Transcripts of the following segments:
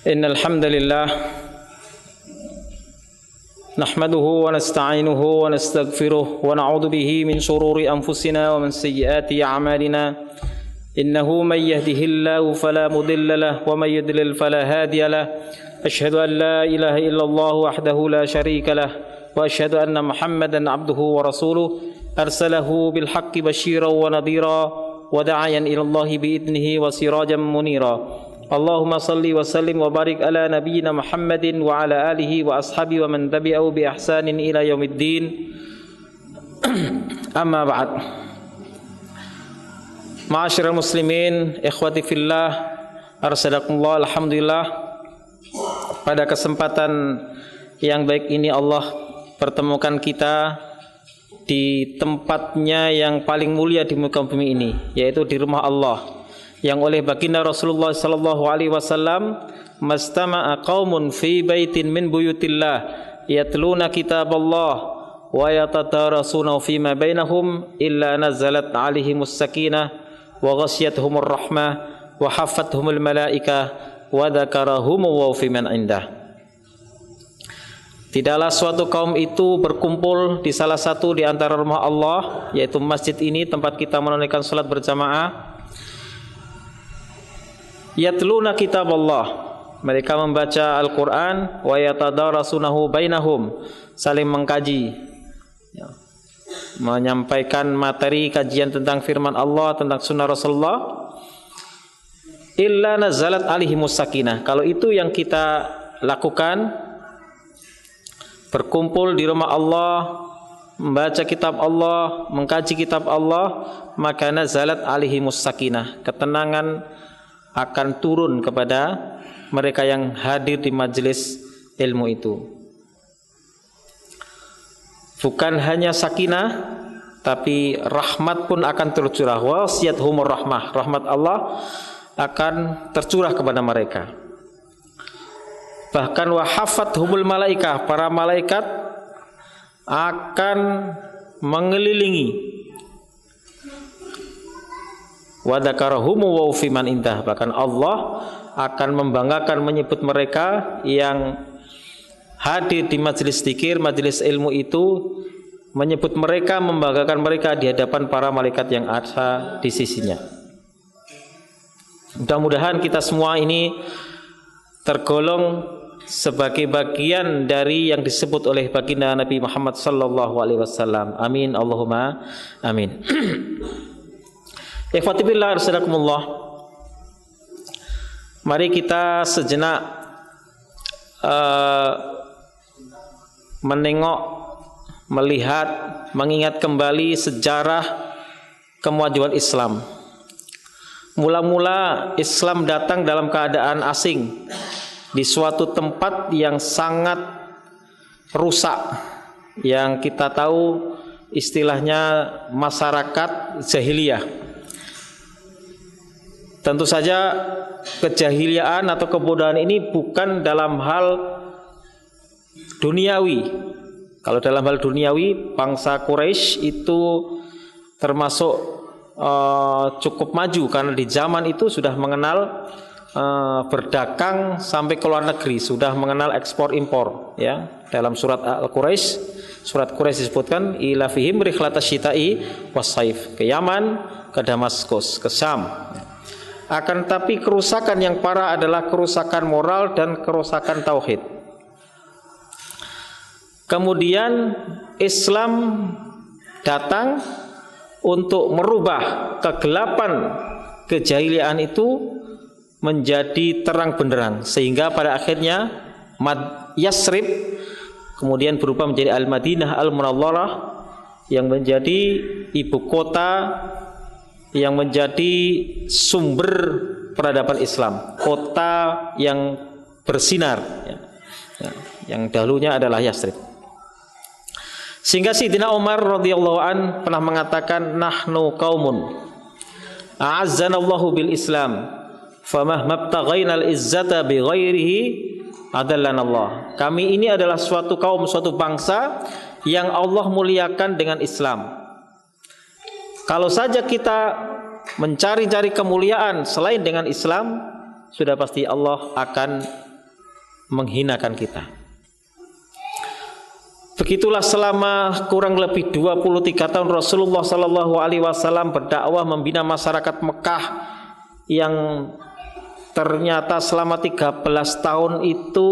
Innal hamdalillah nahmaduhu wa nasta'inuhu wa nastaghfiruh wa na'udzu bihi min shururi anfusina wa min sayyiati a'malina innahu may yahdihillahu fala mudilla lahu wa may yudlil fala hadiya lahu asyhadu an la ilaha illallah wahdahu la syarika lahu wa asyhadu anna Muhammadan 'abduhu wa rasuluh arsalahu bil haqqi basyiran wa nadhira wa da'iyan ila Allah bi idnihi wa sirajan munira. Allahumma salli wa sallim wa barik ala nabiyyina Muhammadin wa ala alihi wa ashabihi wa man tabi'ahu bi ihsanin ila yaumiddin. Amma ba'd. Ma'asyiral muslimin, ikhwati fillah, arsadakumullah. Alhamdulillah, pada kesempatan yang baik ini Allah pertemukan kita di tempatnya yang paling mulia di muka bumi ini, yaitu di rumah Allah, yang oleh baginda Rasulullah sallallahu alaihi wasallam, mastama'a qaumun fi baitin min buyutillah yatluna kitaballah wa yatadarasuna fima bainahum illa nazalat alaihimus sakinah wa ghasyiyatuhumur rahmah wa haffathumul malaikah wa dzakarahum fi man indah. Tidaklah suatu kaum itu berkumpul di salah satu di antara rumah Allah, yaitu masjid ini tempat kita menunaikan salat berjamaah. Yatluna kitab Allah, mereka membaca Al-Quran, wa yatadarasunahu bainahum, saling mengkaji, menyampaikan materi kajian tentang firman Allah, tentang sunnah Rasulullah. Illa nazalat alihimus sakinah, kalau itu yang kita lakukan, berkumpul di rumah Allah, membaca kitab Allah, mengkaji kitab Allah, maka nazalat alihimus sakinah, ketenangan akan turun kepada mereka yang hadir di majelis ilmu itu. Bukan hanya sakinah, tapi rahmat pun akan tercurah. Wasiyatuhumur rahmah, rahmat Allah akan tercurah kepada mereka. Bahkan wahafathumul malaikah, para malaikat akan mengelilingi. Wa dzakarahum wa fi man indah, bahkan Allah akan membanggakan, menyebut mereka yang hadir di majelis zikir, majelis ilmu itu, menyebut mereka, membanggakan mereka di hadapan para malaikat yang ada di sisinya. Mudah-mudahan kita semua ini tergolong sebagai bagian dari yang disebut oleh baginda Nabi Muhammad sallallahu alaihi wasallam. Amin Allahumma amin. Ikhwati billah, arsadakumullah. Mari kita sejenak menengok, melihat, mengingat kembali sejarah kemajuan Islam. Mula-mula Islam datang dalam keadaan asing di suatu tempat yang sangat rusak, yang kita tahu istilahnya masyarakat jahiliyah. Tentu saja kejahiliaan atau kebodohan ini bukan dalam hal duniawi. Kalau dalam hal duniawi, bangsa Quraisy itu termasuk cukup maju, karena di zaman itu sudah mengenal berdagang sampai ke luar negeri, sudah mengenal ekspor impor, ya. Dalam surat Al-Quraisy, surat Quraisy disebutkan ila fihim rihlatas syita'i was-saif, ke Yaman, ke Damaskus, ke Syam. Akan tetapi kerusakan yang parah adalah kerusakan moral dan kerusakan tauhid. Kemudian Islam datang untuk merubah kegelapan kejahiliaan itu menjadi terang benderang, sehingga pada akhirnya Yasrib kemudian berubah menjadi Al-Madinah Al-Munawwarah, yang menjadi ibu kota, yang menjadi sumber peradaban Islam, kota yang bersinar, yang dahulunya adalah Yasrib. Sehingga Sayyidina Umar radhiyallahu an pernah mengatakan, nahnu qaumun a'azzanallahu bil Islam famahma btaghainal izzata bi ghairihi adallanallah. Kami ini adalah suatu kaum, suatu bangsa yang Allah muliakan dengan Islam. Kalau saja kita mencari-cari kemuliaan selain dengan Islam, sudah pasti Allah akan menghinakan kita. Begitulah selama kurang lebih 23 tahun Rasulullah sallallahu alaihi wasallam berdakwah membina masyarakat Mekah yang ternyata selama 13 tahun itu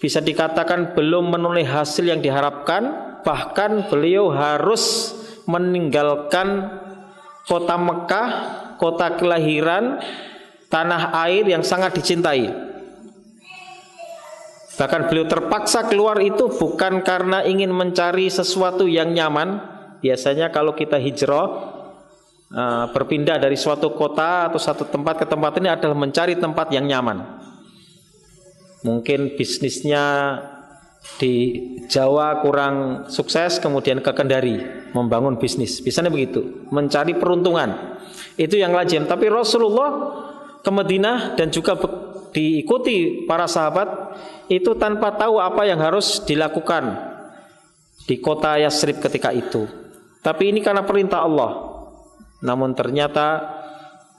bisa dikatakan belum menuai hasil yang diharapkan. Bahkan beliau harus meninggalkan kota Mekah, kota kelahiran, tanah air yang sangat dicintai. Bahkan beliau terpaksa keluar itu bukan karena ingin mencari sesuatu yang nyaman. Biasanya kalau kita hijrah, berpindah dari suatu kota atau satu tempat ke tempat ini adalah mencari tempat yang nyaman. Mungkin bisnisnya di Jawa kurang sukses, kemudian ke Kendari membangun bisnis. Biasanya begitu, mencari peruntungan. Itu yang lazim. Tapi Rasulullah ke Madinah dan juga diikuti para sahabat itu tanpa tahu apa yang harus dilakukan di kota Yatsrib ketika itu. Tapi ini karena perintah Allah. Namun ternyata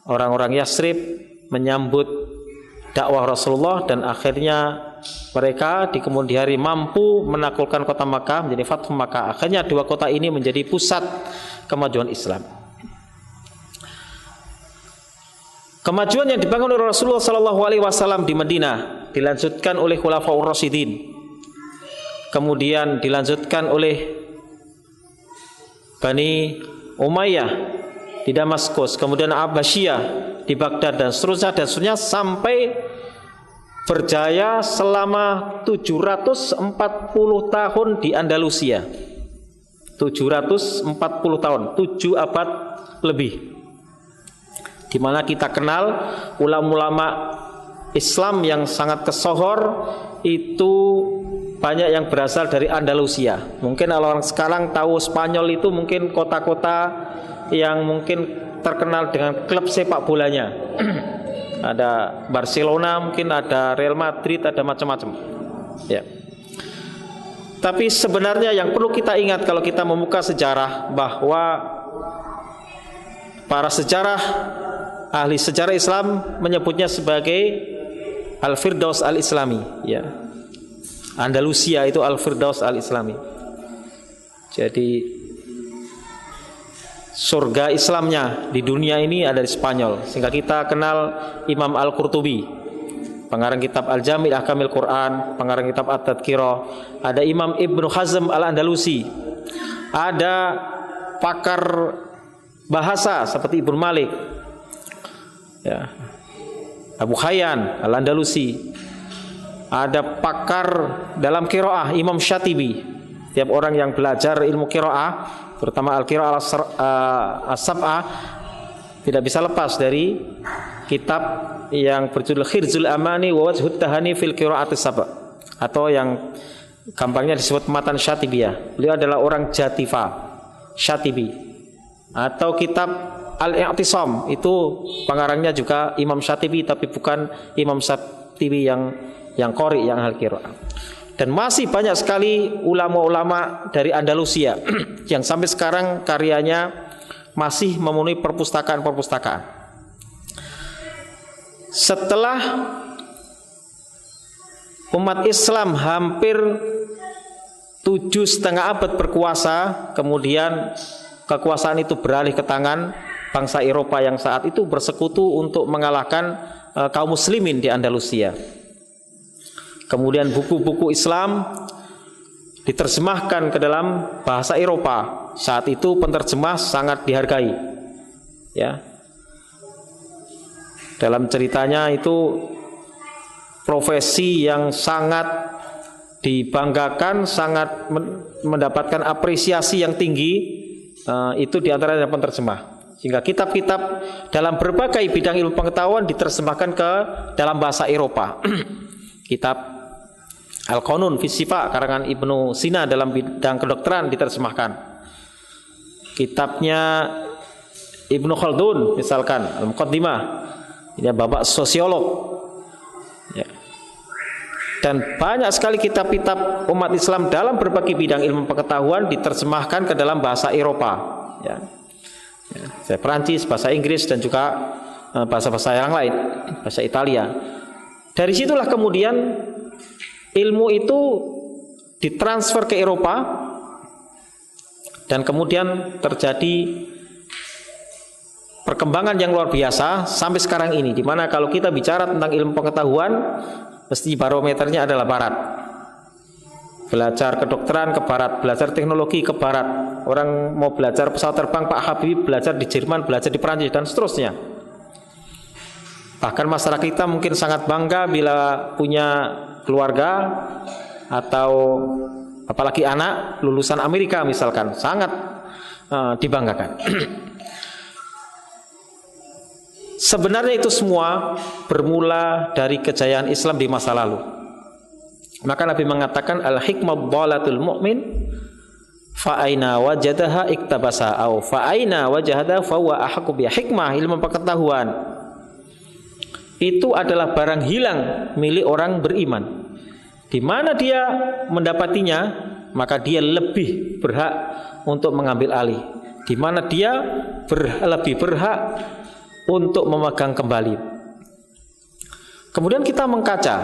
orang-orang Yatsrib menyambut dakwah Rasulullah dan akhirnya mereka di kemudian hari mampu menaklukkan kota Makkah menjadi Fathu Makkah. Akhirnya dua kota ini menjadi pusat kemajuan Islam. Kemajuan yang dibangun oleh Rasulullah SAW di Madinah dilanjutkan oleh Khulafaur Rasyidin, kemudian dilanjutkan oleh Bani Umayyah di Damaskus, kemudian Abbasiyah di Baghdad dan seterusnya sampai berjaya selama 740 tahun di Andalusia. 740 tahun, 7 abad lebih. Di mana kita kenal ulama-ulama Islam yang sangat kesohor itu banyak yang berasal dari Andalusia. Mungkin kalau orang sekarang tahu Spanyol itu mungkin kota-kota yang mungkin terkenal dengan klub sepak bolanya. Ada Barcelona, mungkin ada Real Madrid, ada macam-macam. Ya. Tapi sebenarnya yang perlu kita ingat kalau kita membuka sejarah, bahwa para sejarah, ahli sejarah Islam menyebutnya sebagai Al-Firdaus Al-Islami, ya. Andalusia itu Al-Firdaus Al-Islami. Jadi surga Islamnya di dunia ini ada di Spanyol. Sehingga kita kenal Imam Al-Qurtubi, pengarang kitab Al-Jami' Ahkamil Quran, pengarang kitab At-Tadhkirah. Ada Imam Ibnu Hazm Al-Andalusi. Ada pakar bahasa seperti Ibnu Malik, ya, Abu Hayyan Al-Andalusi. Ada pakar dalam qiraah Imam Syatibi. Tiap orang yang belajar ilmu qiraah, terutama al-qiraah as-sab'ah, tidak bisa lepas dari kitab yang berjudul Khirzul Amani wa Wajhut Tahani fil Qira'atis Sab', atau yang gampangnya disebut Matan Syatibiyah. Beliau adalah orang Jatifa, Syatibi. Atau kitab Al-I'tisam, itu pengarangnya juga Imam Syatibi, tapi bukan Imam Syatibi yang qori, yang ahli qiraah. Dan masih banyak sekali ulama-ulama dari Andalusia yang sampai sekarang karyanya masih memenuhi perpustakaan-perpustakaan. Setelah umat Islam hampir 7,5 abad berkuasa, kemudian kekuasaan itu beralih ke tangan bangsa Eropa yang saat itu bersekutu untuk mengalahkan kaum muslimin di Andalusia. Kemudian buku-buku Islam diterjemahkan ke dalam bahasa Eropa. Saat itu penerjemah sangat dihargai, ya. Dalam ceritanya itu profesi yang sangat dibanggakan, sangat mendapatkan apresiasi yang tinggi. Itu diantaranya penerjemah. Sehingga kitab-kitab dalam berbagai bidang ilmu pengetahuan diterjemahkan ke dalam bahasa Eropa. Kitab Al-Qanun fi Sifa karangan Ibnu Sina dalam bidang kedokteran diterjemahkan. Kitabnya Ibnu Khaldun misalkan Al-Muqaddimah, ini babak sosiolog, ya. Dan banyak sekali kitab-kitab umat Islam dalam berbagai bidang ilmu pengetahuan diterjemahkan ke dalam bahasa Eropa, ya. Bahasa Perancis, bahasa Inggris, dan juga bahasa-bahasa yang lain, bahasa Italia. Dari situlah kemudian ilmu itu ditransfer ke Eropa dan kemudian terjadi perkembangan yang luar biasa sampai sekarang ini, di mana kalau kita bicara tentang ilmu pengetahuan mesti barometernya adalah barat. Belajar kedokteran ke barat, belajar teknologi ke barat. Orang mau belajar pesawat terbang, Pak Habibie belajar di Jerman, belajar di Perancis dan seterusnya. Bahkan masyarakat kita mungkin sangat bangga bila punya keluarga atau apalagi anak lulusan Amerika misalkan, sangat dibanggakan. Sebenarnya itu semua bermula dari kejayaan Islam di masa lalu. Maka Nabi mengatakan al-hikmah dhalatul mu'min fa aina wajadaha iktabasa au fa aina wajahada fa huwa ahqqu bi hikmah. Ilmu pengetahuan itu adalah barang hilang milik orang beriman. Di mana dia mendapatinya, maka dia lebih berhak untuk mengambil alih. Di mana dia lebih berhak untuk memegang kembali. Kemudian kita mengkaca,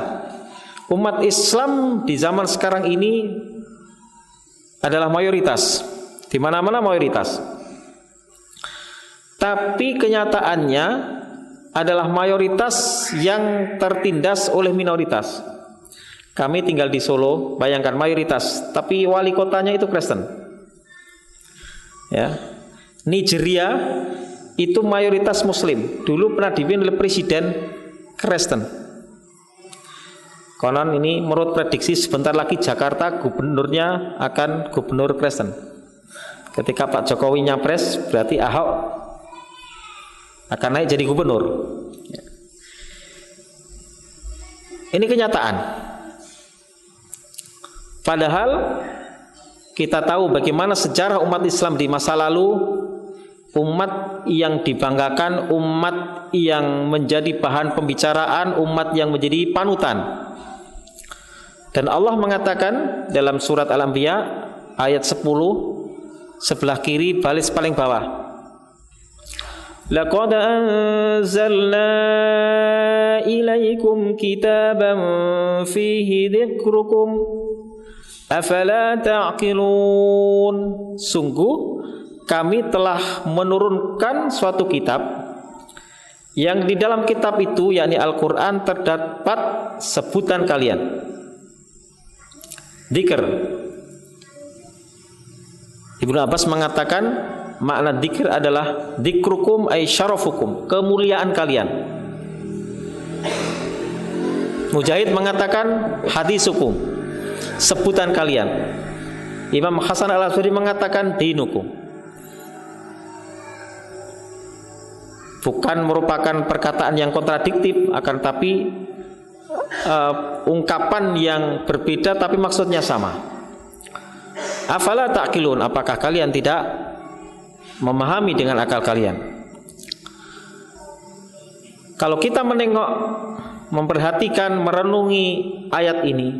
umat Islam di zaman sekarang ini adalah mayoritas, di mana-mana mayoritas. Tapi kenyataannya adalah mayoritas yang tertindas oleh minoritas. Kami tinggal di Solo, bayangkan mayoritas, tapi wali kotanya itu Kristen. Ya. Nigeria itu mayoritas Muslim. Dulu pernah dipimpin oleh presiden Kristen. Konon ini menurut prediksi sebentar lagi Jakarta gubernurnya akan gubernur Kristen. Ketika Pak Jokowi nyapres, berarti Ahok akan naik jadi gubernur. Ini kenyataan. Padahal kita tahu bagaimana sejarah umat Islam di masa lalu. Umat yang dibanggakan, umat yang menjadi bahan pembicaraan, umat yang menjadi panutan. Dan Allah mengatakan dalam surat Al-Anbiya ayat 10 sebelah kiri baris paling bawah, laqad anzalna ilaikum kitaban fihi dzikrukum afala ta'qilun. Sungguh kami telah menurunkan suatu kitab yang di dalam kitab itu, yakni Al-Quran, terdapat sebutan kalian, dzikir. Ibnu Abbas mengatakan makna dzikir adalah dzikrukum ay syarafukum, kemuliaan kalian. Mujahid mengatakan hadisukum, sebutan kalian. Imam Hasan Al-Asy'ari mengatakan dinukum. Bukan merupakan perkataan yang kontradiktif, akan tapi ungkapan yang berbeda tapi maksudnya sama. Afala ta'qilun, apakah kalian tidak memahami dengan akal kalian? Kalau kita menengok, memperhatikan, merenungi ayat ini,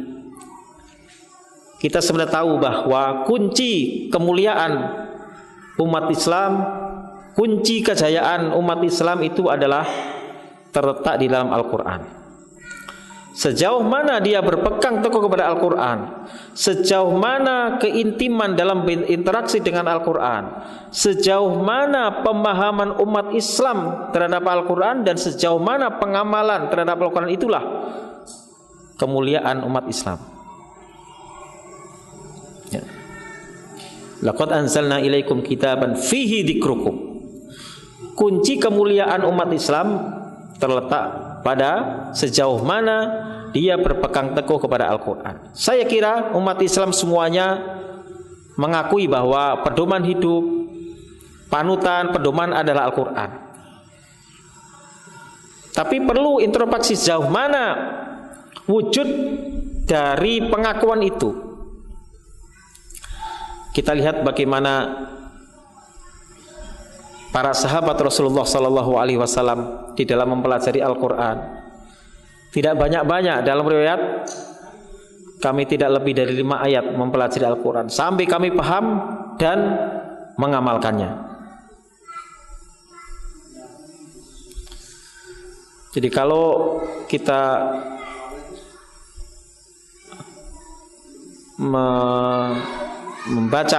kita sebenarnya tahu bahwa kunci kemuliaan umat Islam, kunci kejayaan umat Islam itu adalah terletak di dalam Al-Quran. Sejauh mana dia berpegang teguh kepada Al-Quran, sejauh mana keintiman dalam interaksi dengan Al-Quran, sejauh mana pemahaman umat Islam terhadap Al-Quran, dan sejauh mana pengamalan terhadap Al-Quran, itulah kemuliaan umat Islam. Ya. Laqad anzalna ilaikum kitaban fihi dzikrukum. Kunci kemuliaan umat Islam terletak pada sejauh mana dia berpegang teguh kepada Al-Quran. Saya kira umat Islam semuanya mengakui bahwa pedoman hidup, panutan, pedoman adalah Al-Quran. Tapi perlu introspeksi sejauh mana wujud dari pengakuan itu. Kita lihat bagaimana para sahabat Rasulullah SAW di dalam mempelajari Al-Quran. Tidak banyak-banyak, dalam riwayat kami tidak lebih dari 5 ayat mempelajari Al-Quran sampai kami paham dan mengamalkannya. Jadi kalau kita membaca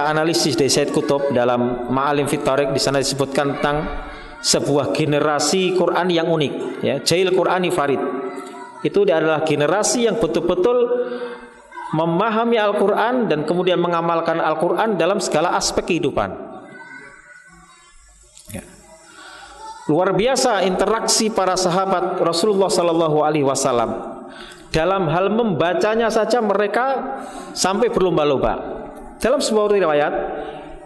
analisis dari Said Qutb dalam Ma'alim fit Thariq. Di sana disebutkan tentang sebuah generasi Quran yang unik, ya, Jail Qurani Farid. Itu adalah generasi yang betul-betul memahami Al-Quran dan kemudian mengamalkan Al-Quran dalam segala aspek kehidupan. Ya. Luar biasa interaksi para sahabat Rasulullah SAW. Dalam hal membacanya saja mereka sampai berlomba-lomba. Dalam sebuah riwayat,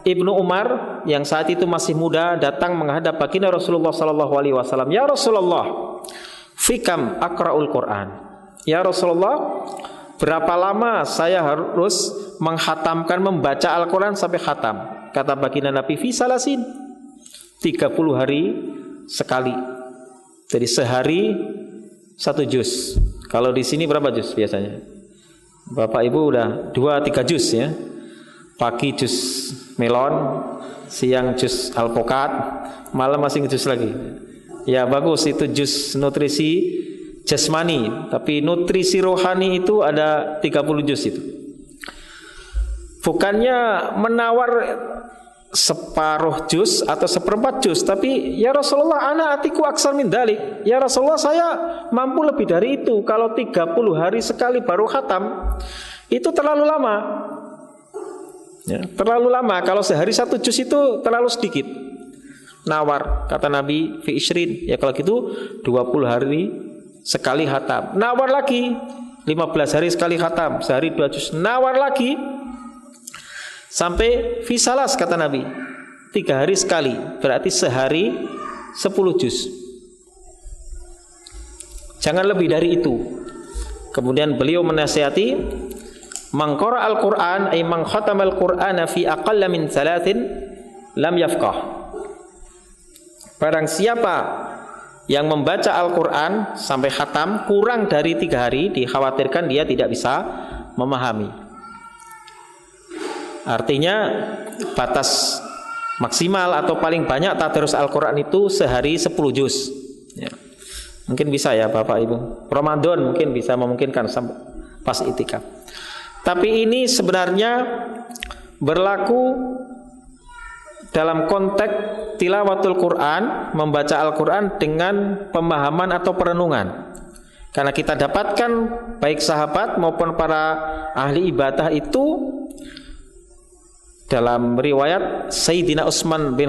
Ibnu Umar yang saat itu masih muda datang menghadap baginda Rasulullah SAW. Ya Rasulullah, fikam akra'ul Quran. Ya Rasulullah, berapa lama saya harus menghatamkan, membaca Al-Quran sampai khatam? Kata baginda Nabi, fi salasin, 30 hari sekali. Jadi sehari 1 juz. Kalau di sini berapa juz biasanya? Bapak Ibu udah 2-3 juz ya. Pagi juz melon, siang juz alpukat, malam masih juz lagi. Ya bagus, itu juz nutrisi jasmani, tapi nutrisi rohani itu ada 30 juz itu. Bukannya menawar separuh juz atau seperempat juz, tapi ya Rasulullah, ana atiku aksar min dalik. Ya Rasulullah, saya mampu lebih dari itu. Kalau 30 hari sekali baru khatam, itu terlalu lama. Ya, terlalu lama. Kalau sehari 1 juz itu terlalu sedikit. Nawar, kata Nabi, fi isrin. Ya kalau gitu 20 hari sekali khatam. Nawar lagi 15 hari sekali khatam, sehari 2 juz. Nawar lagi sampai fisalas, kata Nabi, 3 hari sekali, berarti sehari 10 juz. Jangan lebih dari itu. Kemudian beliau menasihati, man qara al-Qur'an ay man khatama al-Qur'ana fi aqalla min 3 lam yafqah. Barang siapa yang membaca Al-Quran sampai khatam kurang dari 3 hari, dikhawatirkan dia tidak bisa memahami. Artinya batas maksimal atau paling banyak tadarus Al-Quran itu sehari 10 juz ya. Mungkin bisa ya Bapak Ibu, Ramadan mungkin bisa memungkinkan pas itikaf. Tapi ini sebenarnya berlaku dalam konteks tilawatul Quran, membaca Al-Quran dengan pemahaman atau perenungan. Karena kita dapatkan baik sahabat maupun para ahli ibadah itu, dalam riwayat Sayyidina Utsman bin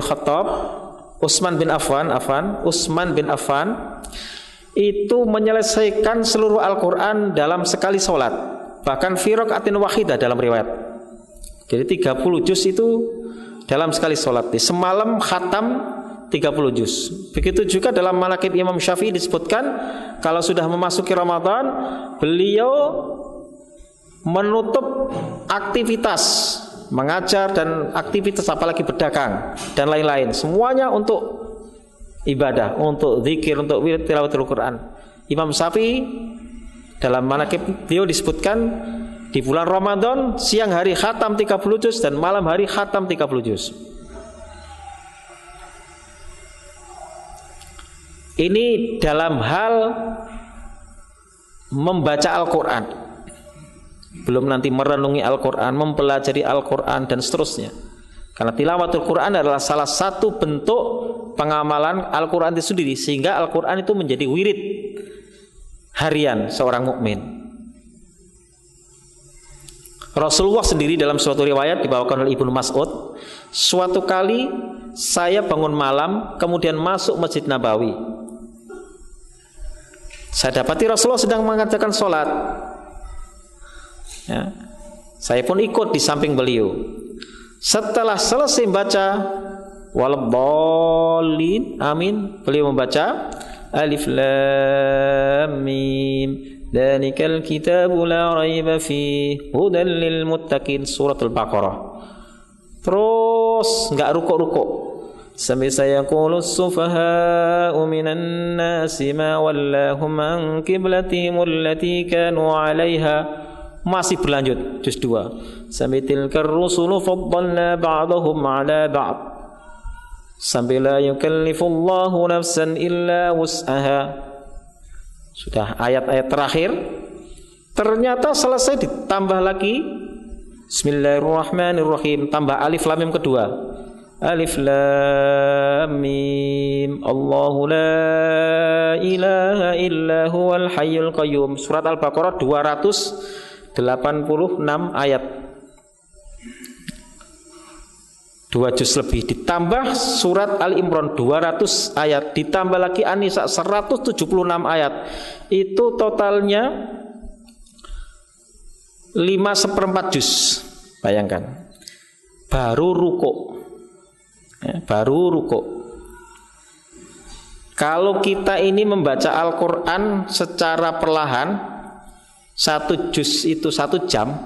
Affan itu menyelesaikan seluruh Al-Quran dalam sekali sholat, bahkan fi rakaatin wahidah dalam riwayat. Jadi 30 juz itu dalam sekali sholat. Semalam khatam 30 juz. Begitu juga dalam Manaqib Imam Syafi'i disebutkan, kalau sudah memasuki Ramadan, beliau menutup aktivitas mengajar dan aktivitas apalagi berdagang dan lain-lain, semuanya untuk ibadah, untuk zikir, untuk tilawatul Quran. Imam Syafi'i dalam Manaqib beliau disebutkan di bulan Ramadan siang hari khatam 30 juz dan malam hari khatam 30 juz. Ini dalam hal membaca Al-Quran. Belum nanti merenungi Al-Quran, mempelajari Al-Quran dan seterusnya. Karena tilawatul Quran adalah salah satu bentuk pengamalan Al-Quran itu sendiri, sehingga Al-Quran itu menjadi wirid harian seorang mukmin. Rasulullah sendiri dalam suatu riwayat dibawakan oleh Ibnu Mas'ud, suatu kali saya bangun malam kemudian masuk Masjid Nabawi. Saya dapati Rasulullah sedang mengerjakan sholat ya. Saya pun ikut di samping beliau. Setelah selesai baca waladdallin amin, beliau membaca alif lam mim dzalikal kitabu la raiba fihi hudan lil muttaqin, surat Al-Baqarah. Terus enggak rukuk-rukuk sampai saya qulu sufaha'u minan nasi ma wallahum an qiblatihim allati kanu 'alaiha. Masih berlanjut juz 2 sampai tilkar rusulu faddalna ba'dahum 'ala ba'd sampai la yukallifullahu nafsan illa wus'aha. Sudah ayat-ayat terakhir, ternyata selesai ditambah lagi Bismillahirrahmanirrahim. Tambah alif lam mim kedua. Alif lam mim. Allahu la ilaha illa huwal hayyul qayyum. Surat Al-Baqarah 286 ayat. 2 juz lebih. Ditambah surat Al-Imran 200 ayat. Ditambah lagi An-Nisa 176 ayat. Itu totalnya 5/4 juz. Bayangkan. Baru ruku'. Baru ruku'. Kalau kita ini membaca Al-Quran secara perlahan, 1 juz itu 1 jam,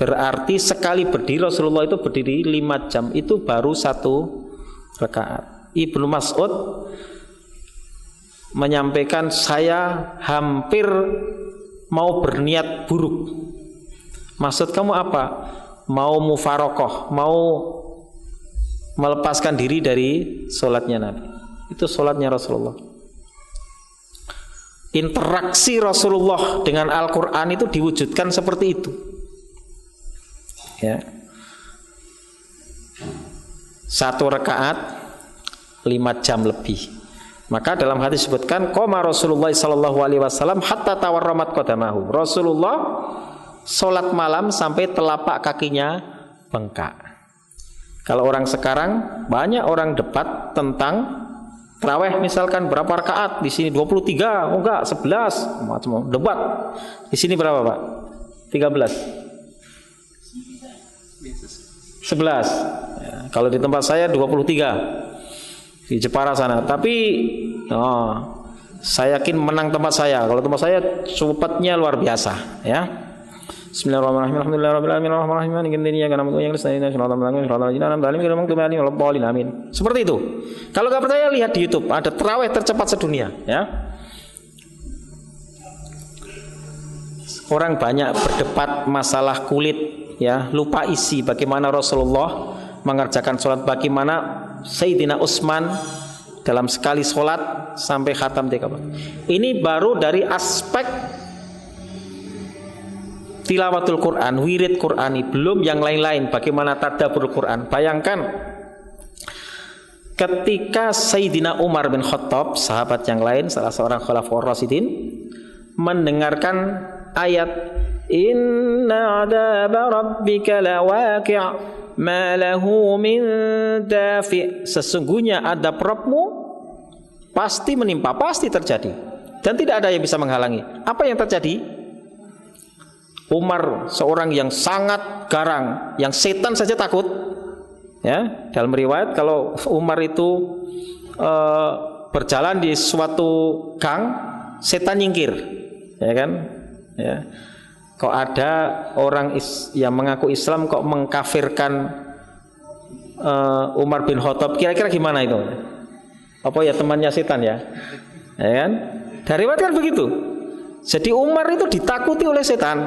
berarti sekali berdiri Rasulullah itu berdiri 5 jam. Itu baru 1 rakaat. Ibnu Mas'ud menyampaikan, saya hampir mau berniat buruk. Maksud kamu apa? Mau mufarokoh, mau melepaskan diri dari sholatnya Nabi. Itu sholatnya Rasulullah. Interaksi Rasulullah dengan Al-Quran itu diwujudkan seperti itu. Ya. 1 rakaat 5 jam lebih. Maka dalam hadis disebutkan qoma Rasulullah sallallahu alaihi wasallam hatta tawarramat qadamahu. Rasulullah sholat malam sampai telapak kakinya bengkak. Kalau orang sekarang banyak orang debat tentang tarawih, misalkan berapa rakaat, di sini 23, enggak 11, macam debat. Di sini berapa, Pak? 13. 11. Ya, kalau di tempat saya 23. Di Jepara sana. Tapi saya yakin menang tempat saya. Kalau tempat saya cepatnya luar biasa, ya. Bismillahirrahmanirrahim. Alhamdulillahirabbil alamin arrahmanirrahim maliki yaumiddin iyyaka na'budu wa iyyaka nasta'in ihdinas siratal mustaqim. Amin. Seperti itu. Kalau enggak percaya lihat di YouTube, ada tarawih tercepat sedunia, ya. Orang banyak berdebat masalah kulit, ya, lupa isi bagaimana Rasulullah mengerjakan sholat, bagaimana Sayyidina Utsman dalam sekali sholat sampai khatam 3. Ini baru dari aspek tilawatul Quran, wirid Qurani, belum yang lain-lain, bagaimana tadabbur Quran. Bayangkan ketika Sayyidina Umar bin Khattab, sahabat yang lain, salah seorang khulafaur rasyidin, mendengarkan ayat inna 'adzaba rabbika lawaqi' ma lahu min dafi', sesungguhnya adab Rabbmu pasti menimpa, pasti terjadi dan tidak ada yang bisa menghalangi. Apa yang terjadi? Umar seorang yang sangat garang, yang setan saja takut. Ya, dalam riwayat kalau Umar itu berjalan di suatu gang, setan nyingkir, ya kan? Ya. Kok ada orang yang mengaku Islam kok mengkafirkan Umar bin Khattab? Kira-kira gimana itu? Apa ya temannya setan ya? Ya kan? Dari riwayat kan begitu. Jadi Umar itu ditakuti oleh setan,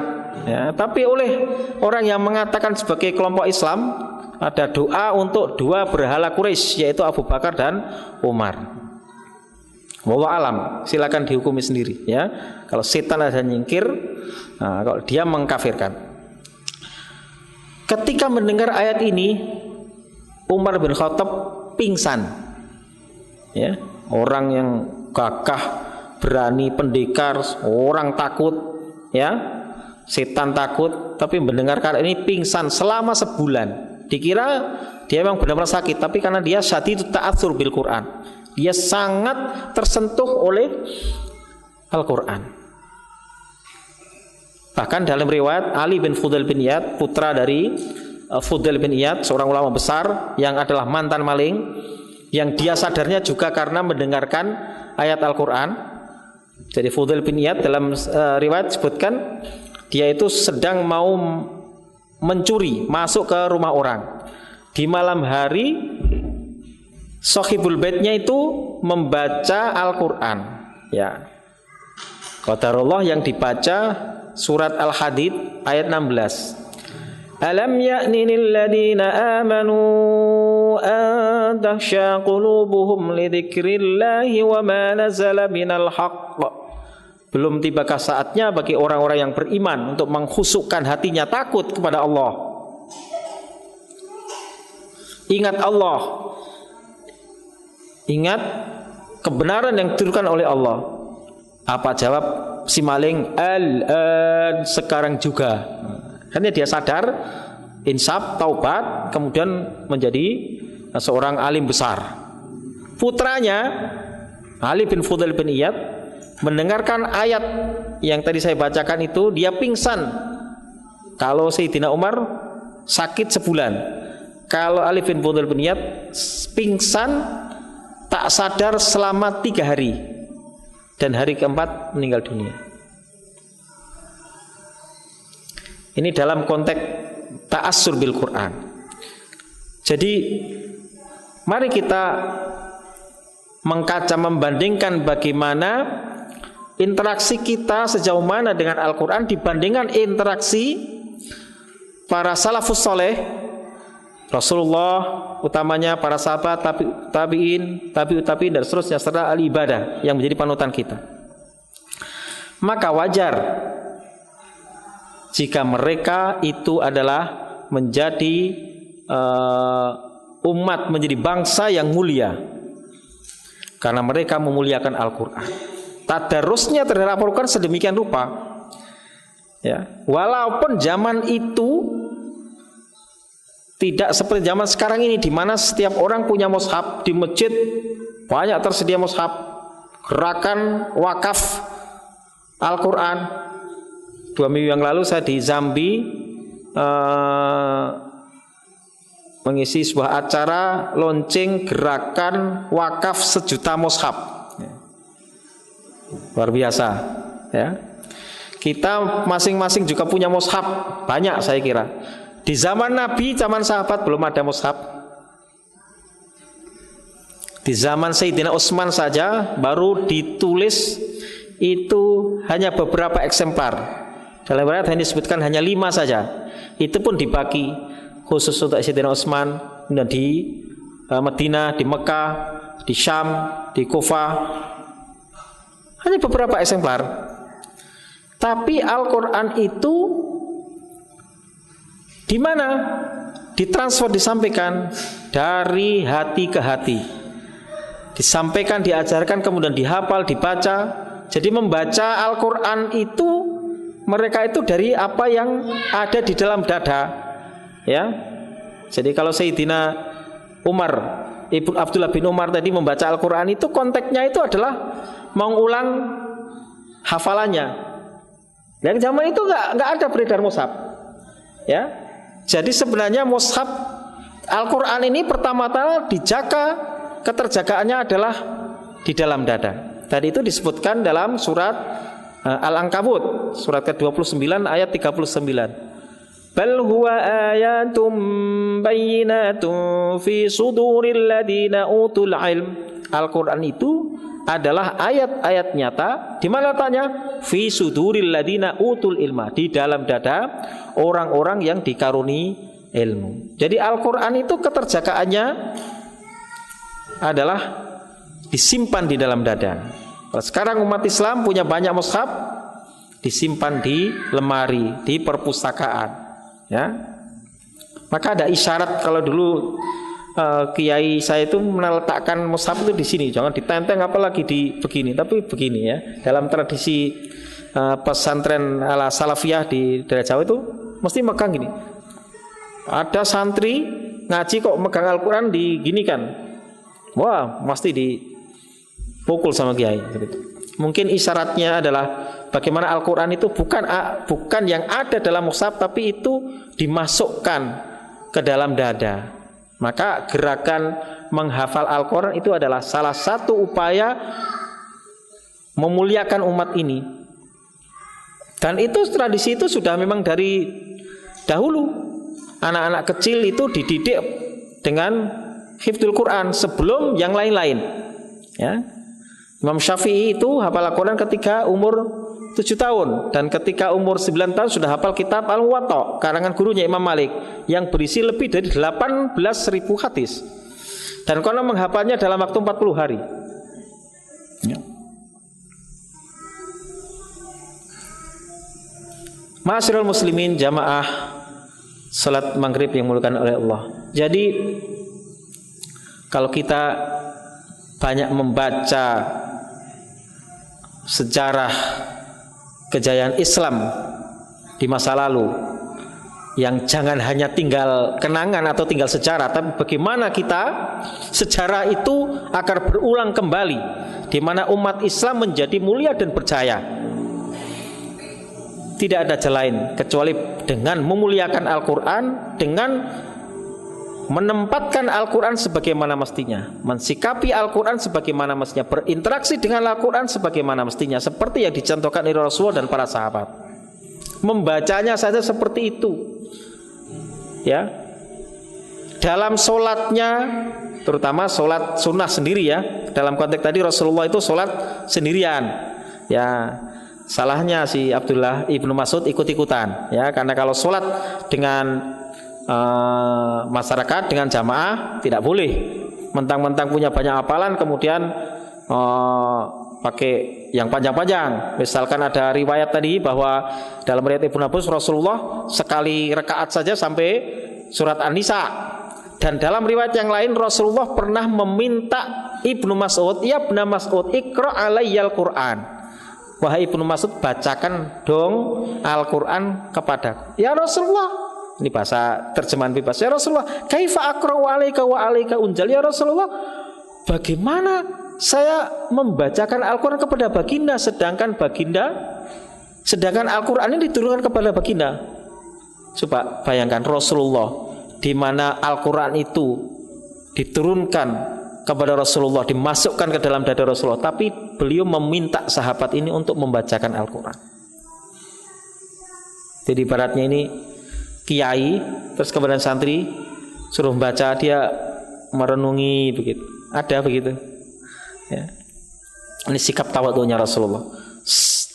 ya, tapi oleh orang yang mengatakan sebagai kelompok Islam ada doa untuk 2 berhala Quraisy, yaitu Abu Bakar dan Umar. Wallahu alam, silakan dihukumi sendiri, ya. Kalau setan ada nyingkir, nah, kalau dia mengkafirkan. Ketika mendengar ayat ini, Umar bin Khattab pingsan, ya. Orang yang gagah, berani, pendekar, orang takut, ya, setan takut, tapi mendengarkan ini pingsan selama sebulan. Dikira dia memang benar-benar sakit, tapi karena dia syadidut ta'atsur bil Quran, dia sangat tersentuh oleh Al-Quran. Bahkan dalam riwayat Ali bin Fudail bin Iyad, putra dari Fudail bin Iyad, seorang ulama besar yang adalah mantan maling, yang dia sadarnya juga karena mendengarkan ayat Al-Quran. Jadi Fudail bin Iyad dalam riwayat disebutkan dia itu sedang mau mencuri, masuk ke rumah orang. Di malam hari Sohibul Baitnya itu membaca Al-Quran, ya. Qadarullah yang dibaca surat Al-Hadid ayat 16. Alam ya'ni lilladzina amanu an tahsha qulubuhum li dzikrillahi wa ma nazala minal haqq. Belum tibakah saatnya bagi orang-orang yang beriman untuk mengkhusukkan hatinya takut kepada Allah, ingat Allah, ingat kebenaran yang diturunkan oleh Allah. Apa jawab si maling? Al-an, sekarang juga. Hanya dia sadar, insaf, taubat, kemudian menjadi seorang alim besar. Putranya Ali bin Fudail bin Iyad mendengarkan ayat yang tadi saya bacakan itu, dia pingsan. Kalau Sayyidina Umar sakit sebulan, kalau Ali bin Fudail bin Iyad pingsan tak sadar selama 3 hari, dan hari keempat meninggal dunia. Ini dalam konteks ta'assur bil Quran. Jadi mari kita mengkaca, membandingkan bagaimana interaksi kita sejauh mana dengan Al-Quran dibandingkan interaksi para salafus soleh, Rasulullah, utamanya para sahabat, tabi'in, tabi'ut-tabi'in, dan seterusnya, serta ahli ibadah yang menjadi panutan kita. Maka wajar jika mereka itu adalah menjadi umat, menjadi bangsa yang mulia, karena mereka memuliakan Al-Quran. Tadarusnya terhadap Al-Quran sedemikian rupa, ya, walaupun zaman itu tidak seperti zaman sekarang ini, di mana setiap orang punya mushaf. Di masjid banyak tersedia mushaf, gerakan wakaf Al-Quran. 2 minggu yang lalu saya di Zambi mengisi sebuah acara launching gerakan wakaf 1 juta mushaf. Luar biasa, ya. Kita masing-masing juga punya mushaf, banyak saya kira. Di zaman Nabi, zaman sahabat belum ada mushaf. Di zaman Sayyidina Utsman saja baru ditulis itu hanya beberapa eksemplar. Dalam riwayat hanya disebutkan hanya 5 saja. Itu pun dibagi khusus untuk Sayyidina Utsman, dan di Madinah, di Mekah, di Syam, di Kufah, hanya beberapa eksemplar. Tapi Al-Quran itu di mana? Ditransfer, disampaikan dari hati ke hati, disampaikan, diajarkan, kemudian dihafal, dibaca. Jadi membaca Al-Quran itu mereka itu dari apa yang ada di dalam dada. Ya, jadi kalau Sayyidina Umar, Ibnu Abdullah bin Umar tadi membaca Al-Quran itu konteksnya itu adalah mengulang hafalannya. Yang zaman itu nggak ada beredar mushaf. Ya, jadi sebenarnya mushaf Al-Quran ini pertama-tama dijaga, keterjagaannya adalah di dalam dada. Tadi itu disebutkan dalam surat Al-Ankabut, surat ke-29 ayat 39. Bal huwa ayatum bayyinatun fi suduril ladina utul ilm. Al-Quran itu adalah ayat-ayat nyata. Di mana letaknya? Fi suduril ladina utul ilma, di dalam dada orang-orang yang dikaruni ilmu. Jadi Al-Quran itu keterjagaannya adalah disimpan di dalam dada. Sekarang umat Islam punya banyak mushaf, disimpan di lemari, di perpustakaan. Ya, maka ada isyarat. Kalau dulu kiai saya itu meletakkan mushaf itu di sini, jangan ditenteng apalagi di begini, tapi begini ya. Dalam tradisi pesantren ala salafiyah di daerah Jawa itu mesti megang gini. Ada santri ngaji kok megang Al-Quran diginikan, wah mesti dipukul sama kiai. Mungkin isyaratnya adalah bagaimana Al-Quran itu bukan yang ada dalam mushaf, tapi itu dimasukkan ke dalam dada. Maka gerakan menghafal Al-Quran itu adalah salah satu upaya memuliakan umat ini. Dan itu tradisi itu sudah memang dari dahulu. Anak-anak kecil itu dididik dengan hifdzul Quran sebelum yang lain-lain. Ya. Imam Syafi'i itu hafal Al-Quran ketika umur 7 tahun, dan ketika umur 9 tahun sudah hafal kitab Al-Muwatta karangan gurunya Imam Malik yang berisi lebih dari 18.000 hadis, dan konon menghafalnya dalam waktu 40 hari. Ya. Ma'asyiral muslimin, jamaah salat maghrib yang dimuliakan oleh Allah. Jadi kalau kita banyak membaca sejarah kejayaan Islam di masa lalu, yang jangan hanya tinggal kenangan atau tinggal sejarah, tapi bagaimana kita sejarah itu akan berulang kembali, di mana umat Islam menjadi mulia dan berjaya. Tidak ada jalan lain kecuali dengan memuliakan Al-Quran, dengan menempatkan Al-Quran sebagaimana mestinya, mensikapi Al-Quran sebagaimana mestinya, berinteraksi dengan Al-Quran sebagaimana mestinya, seperti yang dicontohkan oleh Rasulullah dan para sahabat. Membacanya saja seperti itu, ya. Dalam sholatnya, terutama sholat sunnah sendiri, ya. Dalam konteks tadi Rasulullah itu sholat sendirian, ya. Salahnya si Abdullah ibnu Mas'ud ikut-ikutan, ya. Karena kalau sholat dengan masyarakat, dengan jamaah, tidak boleh mentang-mentang punya banyak hafalan kemudian pakai yang panjang-panjang. Misalkan ada riwayat tadi bahwa dalam riwayat Ibnu Abbas Rasulullah sekali rakaat saja sampai surat An-Nisa. Dan dalam riwayat yang lain Rasulullah pernah meminta Ibnu Mas'ud, "Ya Ibnu Mas'ud, iqra' alayyal Qur'an." Wahai Ibnu Mas'ud, bacakan dong Al-Qur'an kepadaku. Ya Rasulullah, ini bahasa terjemahan bebas. Ya Rasulullah, kaifa aqra'u 'alaika wa 'alaika unzal? Ya Rasulullah, bagaimana saya membacakan Al-Quran kepada baginda sedangkan Al-Quran ini diturunkan kepada baginda? Coba bayangkan Rasulullah, di mana Al-Quran itu diturunkan kepada Rasulullah, dimasukkan ke dalam dada Rasulullah, tapi beliau meminta sahabat ini untuk membacakan Al-Quran. Jadi ibaratnya ini kiai, terus kemudian santri suruh baca, dia merenungi begitu. Ada begitu, ya. Ini sikap tawadhunya Rasulullah.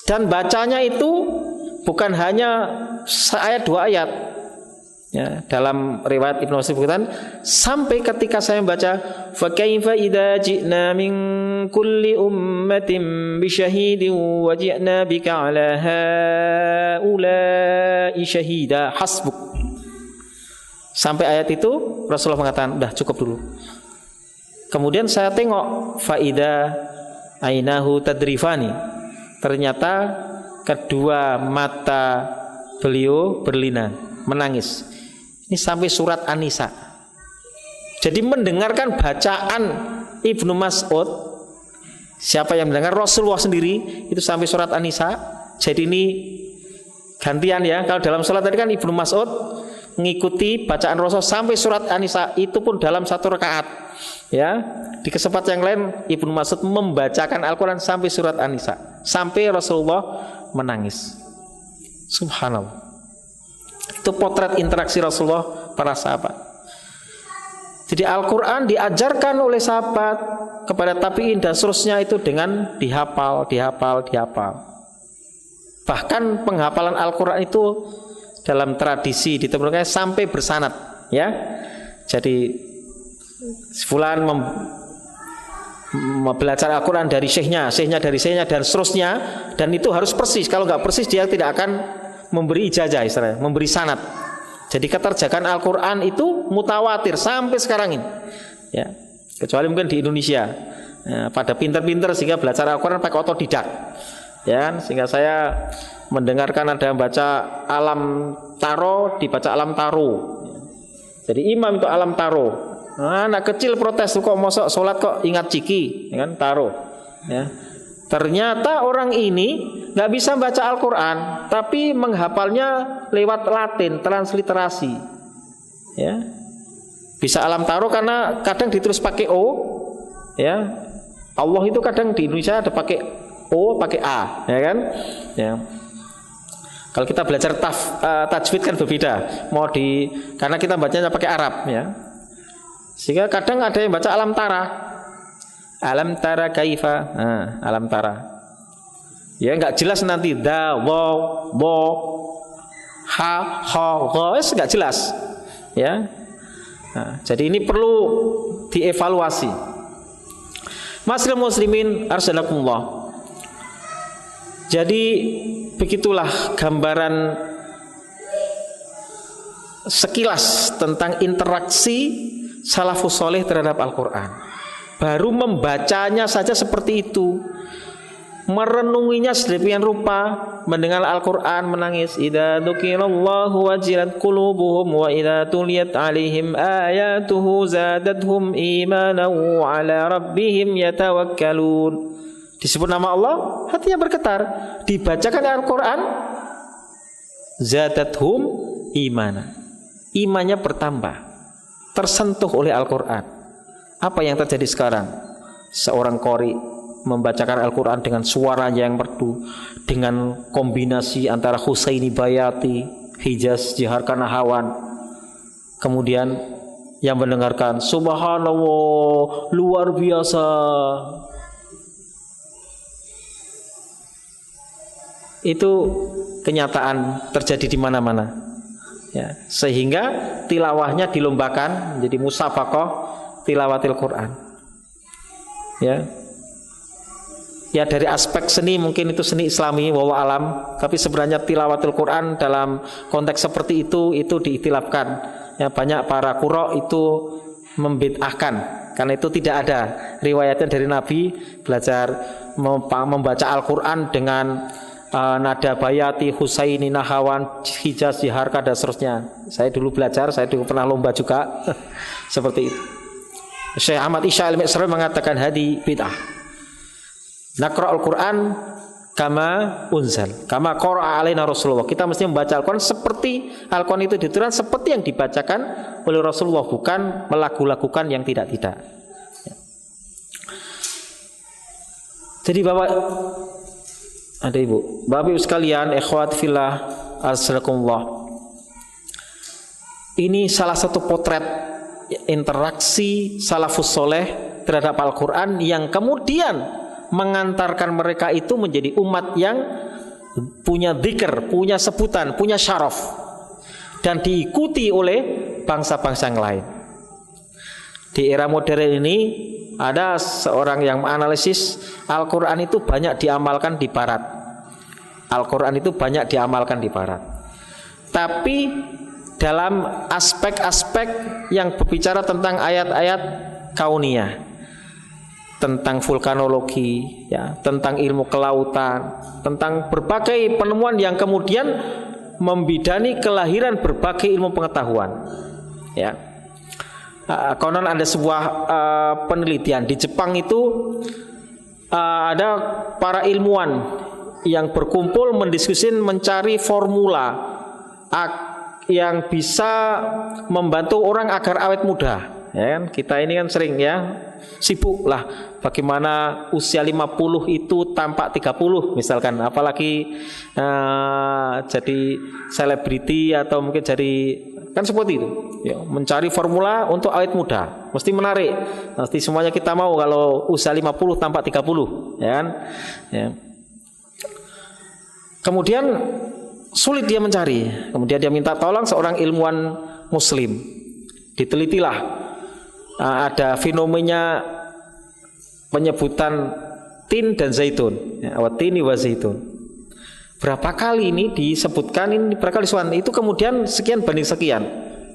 Dan bacanya itu bukan hanya ayat dua ayat, ya. Dalam riwayat Ibnu Mas'ud sampai ketika saya membaca fa kaifa idza ji'na min kulli ummatin bi syahidin wa ji'na bika 'ala haula'i syahida hasbuk. Sampai ayat itu Rasulullah mengatakan, "Udah cukup dulu." Kemudian saya tengok faida ainahu tadrifani. Ternyata kedua mata beliau berlinang, menangis. Ini sampai surat An-Nisa. Jadi mendengarkan bacaan Ibnu Mas'ud, siapa yang mendengar? Rasulullah sendiri, itu sampai surat An-Nisa. Jadi ini gantian, ya. Kalau dalam sholat tadi kan Ibnu Mas'ud mengikuti bacaan Rasul sampai surat An-Nisa, itu pun dalam satu rakaat, ya. Di kesempatan yang lain Ibnu Mas'ud membacakan Al-Quran sampai surat An-Nisa, sampai Rasulullah menangis. Subhanallah. Itu potret interaksi Rasulullah para sahabat. Jadi Al-Quran diajarkan oleh sahabat kepada tabi'in dan seterusnya itu dengan dihafal. Bahkan penghafalan Al-Quran itu dalam tradisi ditemukan sampai bersanad, ya. Jadi fulan belajar Al-Quran dari syekhnya dari syekhnya dan seterusnya, dan itu harus persis. Kalau nggak persis dia tidak akan memberi ijazah, istilahnya memberi sanad. Jadi keterjagaan Al-Quran itu mutawatir sampai sekarang ini, ya. Kecuali mungkin di Indonesia, ya, pada pinter-pinter sehingga belajar Al-Quran pakai otodidak, ya. Sehingga saya mendengarkan ada yang baca Alam Taro, dibaca Alam Taro. Jadi imam itu Alam Taro. Nah, anak kecil protes, kok mosok sholat kok ingat ciki, ya kan, Taro, ya. Ternyata orang ini nggak bisa baca Al-Quran, tapi menghafalnya lewat Latin, transliterasi, ya. Bisa Alam Taro karena kadang ditulis pakai O, ya. Allah itu kadang di Indonesia ada pakai O, pakai A, ya kan, ya. Kalau kita belajar tajwid kan berbeda, karena kita bacanya pakai Arab, ya. Sehingga kadang ada yang baca Alam Tara, Alam Tara kaifa, Alam Tara, ya nggak jelas nanti da, wo, ha, nggak jelas, ya. Nah, jadi ini perlu dievaluasi. Ma'asyiral muslimin arsyadakumullah. Jadi begitulah gambaran sekilas tentang interaksi salafus soleh terhadap Al-Quran. Baru membacanya saja seperti itu, merenunginya sedemikian rupa, mendengar Al-Quran menangis. Idza dzukirallahu wajilat qulubuhum wa idza tuliyat alaihim ayatuhu zadatuhum imanan wa ala rabbihim yatawakkalun. Disebut nama Allah, hatinya bergetar. Dibacakan Al-Quran, zadatuhum imanan, imannya bertambah, tersentuh oleh Al-Quran. Apa yang terjadi sekarang? Seorang qori membacakan Al-Quran dengan suaranya yang merdu, dengan kombinasi antara Husaini Bayati, Hijaz Jiharka Nahawan. Kemudian yang mendengarkan, subhanallah, luar biasa. Itu kenyataan terjadi di mana-mana. Ya, sehingga tilawahnya dilombakan menjadi musabaqah tilawatil Quran. Ya, dari aspek seni mungkin itu seni Islami wallahu alam, tapi sebenarnya tilawatil Quran dalam konteks seperti itu diitilafkan. Ya, banyak para qurra itu membid'ahkan karena itu tidak ada riwayatnya dari Nabi belajar membaca Al-Quran dengan nada Bayati, Husaini, Nahawan, Hijaz, Jiharka dan seterusnya. Saya dulu belajar, saya dulu pernah lomba juga seperti itu. Syekh Ahmad Isya Al-Mi'sari mengatakan hadi bid'ah. Naqra'ul Quran kama unzal, kama qara'a alaina Rasulullah. Kita mesti membaca Al-Quran seperti Al-Quran itu diturunkan seperti yang dibacakan oleh Rasulullah, bukan melagu-lagukan yang tidak-tidak. Jadi Bapak, ada Ibu, Bapak Ibu sekalian, ikhwat fillah, assalamualaikum. Ini salah satu potret interaksi salafus soleh terhadap Al-Quran yang kemudian mengantarkan mereka itu menjadi umat yang punya dzikir, punya sebutan, punya syaraf, dan diikuti oleh bangsa-bangsa yang lain. Di era modern ini ada seorang yang menganalisis Al-Quran itu banyak diamalkan di Barat. Al-Quran itu banyak diamalkan di Barat, tapi dalam aspek-aspek yang berbicara tentang ayat-ayat kauniyah, tentang vulkanologi, ya, tentang ilmu kelautan, tentang berbagai penemuan yang kemudian membidani kelahiran berbagai ilmu pengetahuan. Ya, konon ada sebuah penelitian di Jepang itu, ada para ilmuwan yang berkumpul mendiskusikan mencari formula yang bisa membantu orang agar awet muda. Ya kan? Kita ini kan sering ya sibuk lah bagaimana usia 50 itu tampak 30 misalkan, apalagi jadi selebriti atau mungkin jadi, kan seperti itu ya, mencari formula untuk awet muda mesti menarik, mesti semuanya kita mau kalau usia 50 tampak 30, ya kan ya. Kemudian sulit dia mencari, kemudian dia minta tolong seorang ilmuwan muslim. Ditelitilah, ada fenomena penyebutan tin dan zaitun, tini wa zaitun. Berapa kali ini disebutkan, ini berapa kali disebutkan, itu kemudian sekian banding sekian.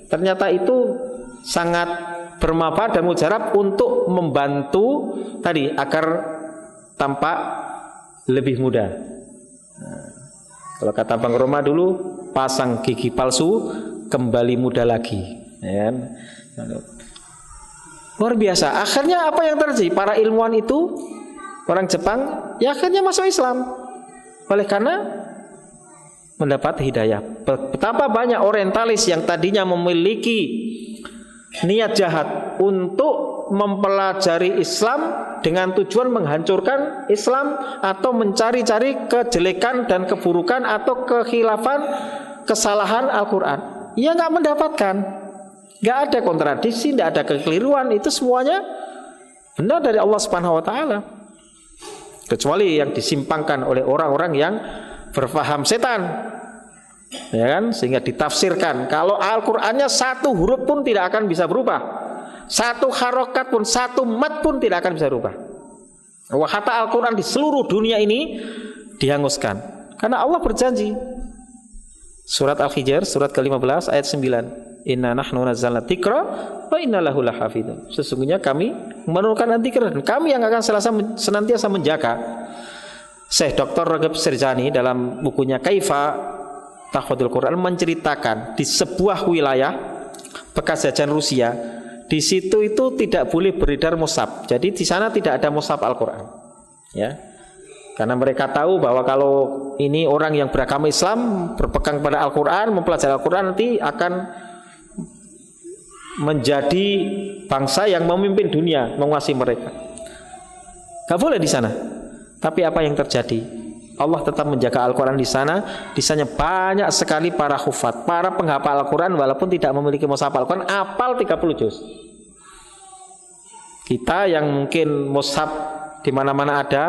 Ternyata itu sangat bermanfaat dan mujarab untuk membantu tadi agar tampak lebih muda. Kalau kata Bang Roma dulu, pasang gigi palsu kembali muda lagi, ya kan? Luar biasa. Akhirnya apa yang terjadi? Para ilmuwan itu, orang Jepang, ya akhirnya masuk Islam. Oleh karena mendapat hidayah. Betapa banyak orientalis yang tadinya memiliki niat jahat untuk mempelajari Islam dengan tujuan menghancurkan Islam atau mencari-cari kejelekan dan keburukan atau kekhilafan, kesalahan Al-Quran. Ia nggak mendapatkan, nggak ada kontradiksi, nggak ada kekeliruan. Itu semuanya benar dari Allah Subhanahu Wa Taala, kecuali yang disimpangkan oleh orang-orang yang berfaham setan, ya kan, sehingga ditafsirkan kalau Al-Qur'annya satu huruf pun tidak akan bisa berubah, satu harokat pun, satu mat pun tidak akan bisa berubah. Wahata Al-Quran di seluruh dunia ini dihanguskan, karena Allah berjanji Surat Al-Hijr, surat ke-15 ayat 9. Inna nahnu nazzalna dzikra wa inna lahu lahafidun. Sesungguhnya kami menurunkan dzikir dan kami yang akan senantiasa menjaga. Syekh Dr. Ragab Sirjani dalam bukunya Kaifa Tahfadzul Quran menceritakan di sebuah wilayah bekas jajahan Rusia, di situ itu tidak boleh beredar mushaf. Jadi di sana tidak ada mushaf Al-Quran. Ya. Karena mereka tahu bahwa kalau ini orang yang beragama Islam berpegang pada Al-Quran, mempelajari Al-Quran, nanti akan menjadi bangsa yang memimpin dunia, menguasai mereka. Gak boleh di sana. Tapi apa yang terjadi? Allah tetap menjaga Al-Quran di sana. Di sana banyak sekali para hufat, para penghafal Al-Quran walaupun tidak memiliki mushaf Al-Quran, apal 30 juz. Kita yang mungkin mushaf di mana-mana ada,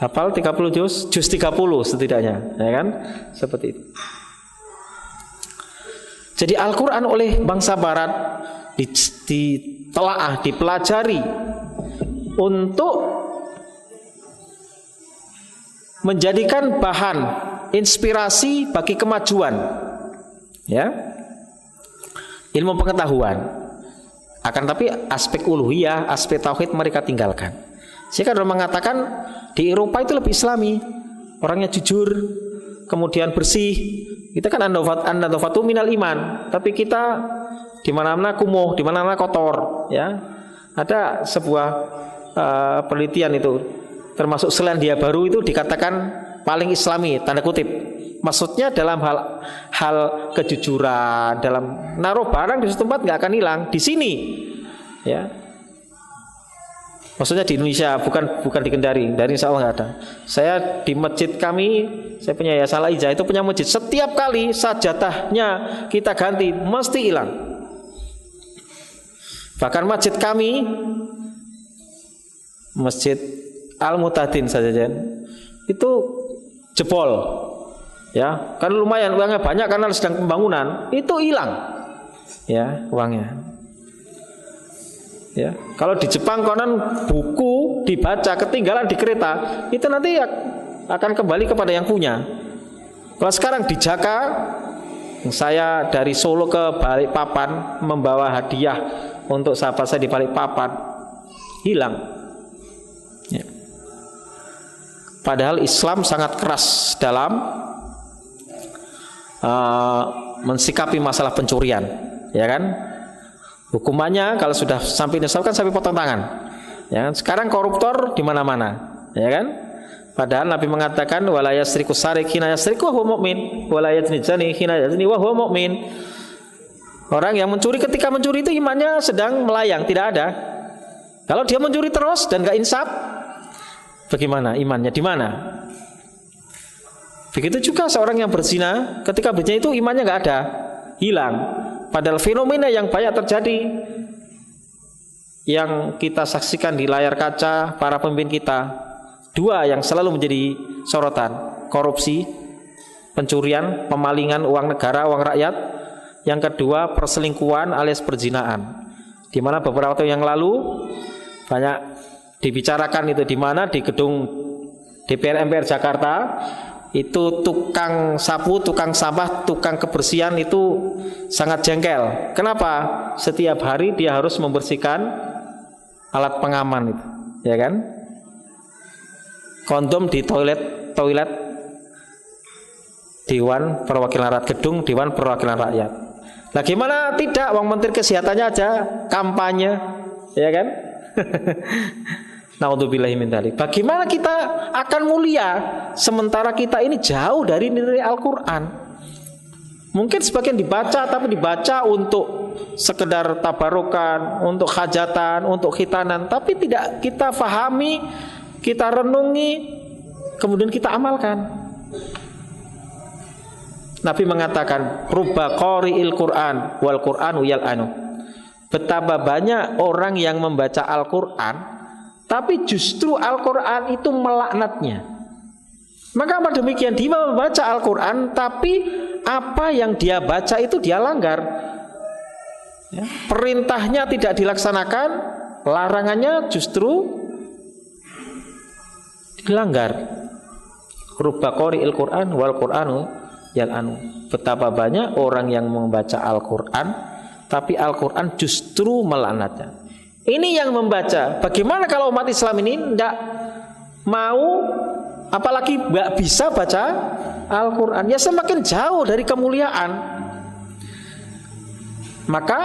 hafal 30 juz 30 setidaknya, ya kan? Seperti itu. Jadi Al-Quran oleh bangsa barat ditelaah, dipelajari untuk menjadikan bahan inspirasi bagi kemajuan, ya, ilmu pengetahuan. Akan tapi aspek uluhiyah, aspek tauhid mereka tinggalkan. Saya kan mengatakan di Eropa itu lebih Islami, orangnya jujur, kemudian bersih. Kita kan an-nadhafatu minal iman, tapi kita di mana-mana kumuh, di mana-mana kotor, ya. Ada sebuah penelitian itu, termasuk Selandia Baru itu dikatakan paling Islami, tanda kutip. Maksudnya dalam hal kejujuran, dalam naruh barang di suatu tempat nggak akan hilang. Di sini, ya. Maksudnya di Indonesia, bukan di Kendari. Dari insya Allah nggak ada. Saya di masjid kami, saya punya Yayasan Al-Ijah, itu punya masjid. Setiap kali sajadahnya kita ganti, mesti hilang. Bahkan masjid kami, Masjid Al-Mutadin saja, itu jebol. Ya, kan lumayan uangnya banyak karena sedang pembangunan, itu hilang. Ya, uangnya. Ya, kalau di Jepang konon buku dibaca ketinggalan di kereta, itu nanti akan kembali kepada yang punya. Kalau sekarang di Jakarta, saya dari Solo ke Balikpapan membawa hadiah untuk sahabat saya di Balikpapan, hilang. Ya. Padahal Islam sangat keras dalam mensikapi masalah pencurian, ya kan? Hukumannya kalau sudah sampai nisab kan sampai potong tangan. Ya kan? Sekarang koruptor di mana-mana, ya kan? Padahal Nabi mengatakan wala yasriku sarik hina yasriku wa huwa mu'min, wala yazni zani hina yazni wa huwa mu'min. Orang yang mencuri ketika mencuri itu imannya sedang melayang, tidak ada. Kalau dia mencuri terus dan enggak insaf, bagaimana imannya? Di mana? Begitu juga seorang yang berzina, ketika berzina itu imannya enggak ada, hilang. Padahal fenomena yang banyak terjadi, yang kita saksikan di layar kaca para pemimpin kita, dua yang selalu menjadi sorotan: korupsi, pencurian, pemalingan uang negara, uang rakyat. Yang kedua, perselingkuhan alias perzinaan. Di mana beberapa tahun yang lalu banyak dibicarakan itu, di mana di gedung DPR MPR Jakarta itu tukang sapu, tukang sampah, tukang kebersihan itu sangat jengkel. Kenapa? Setiap hari dia harus membersihkan alat pengaman itu, ya kan? Kondom di toilet Dewan Perwakilan Rakyat, gedung Dewan Perwakilan Rakyat. Nah gimana tidak, Wong Menteri Kesehatannya aja kampanye, ya kan? Naudzubillahi min dzalik. Bagaimana kita akan mulia sementara kita ini jauh dari nilai Al-Quran? Mungkin sebagian dibaca, tapi dibaca untuk sekedar tabarukan, untuk hajatan, untuk khitanan, tapi tidak kita fahami, kita renungi, kemudian kita amalkan. Nabi mengatakan rubba qari'il Qur'an wal Qur'anu yal'anu. Betapa banyak orang yang membaca Al-Quran tapi justru Al-Quran itu melaknatnya. Maka apa demikian, dia membaca Al-Quran tapi apa yang dia baca itu dia langgar, ya. Perintahnya tidak dilaksanakan, larangannya justru dilanggar. Rubba qari'il Qur'an wal Qur'anu Betapa banyak orang yang membaca Al-Quran, tapi Al-Quran justru melaknatnya. Ini yang membaca. Bagaimana kalau umat Islam ini tidak mau, apalagi nggak bisa baca Al-Quran, ya semakin jauh dari kemuliaan. Maka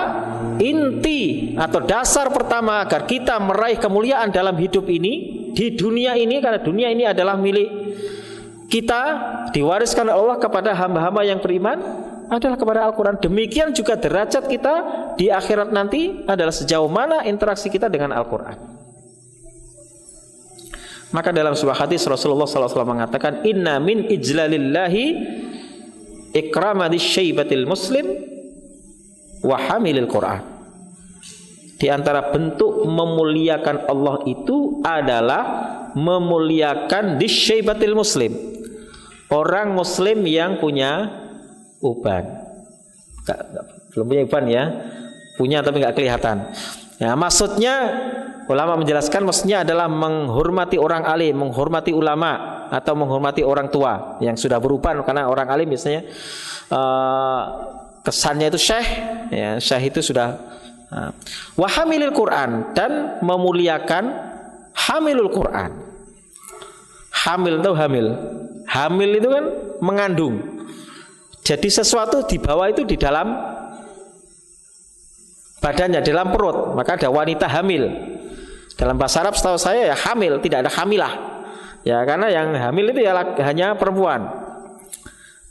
inti atau dasar pertama agar kita meraih kemuliaan dalam hidup ini, di dunia ini, karena dunia ini adalah milik kita, diwariskan Allah kepada hamba-hamba yang beriman, adalah kepada Al-Quran. Demikian juga derajat kita di akhirat nanti adalah sejauh mana interaksi kita dengan Al-Quran. Maka dalam sebuah hadis Rasulullah SAW mengatakan, inna min ijlalillahi ikramadis syaibatil muslim wa hamilil Quran. Di antara bentuk memuliakan Allah itu adalah memuliakan disyaibatil muslim, orang muslim yang punya uban. Belum punya uban ya, punya tapi nggak kelihatan. Ya, maksudnya ulama menjelaskan, maksudnya adalah menghormati orang alim, menghormati ulama, atau menghormati orang tua yang sudah beruban. Karena orang alim biasanya kesannya itu syekh, ya, syekh itu sudah wa hamilil Quran, dan memuliakan hamilul Quran. Hamil itu hamil itu kan mengandung. Jadi sesuatu di bawah itu di dalam badannya, dalam perut. Maka ada wanita hamil. Dalam bahasa Arab setahu saya ya hamil, tidak ada hamilah. Ya, karena yang hamil itu ya hanya perempuan.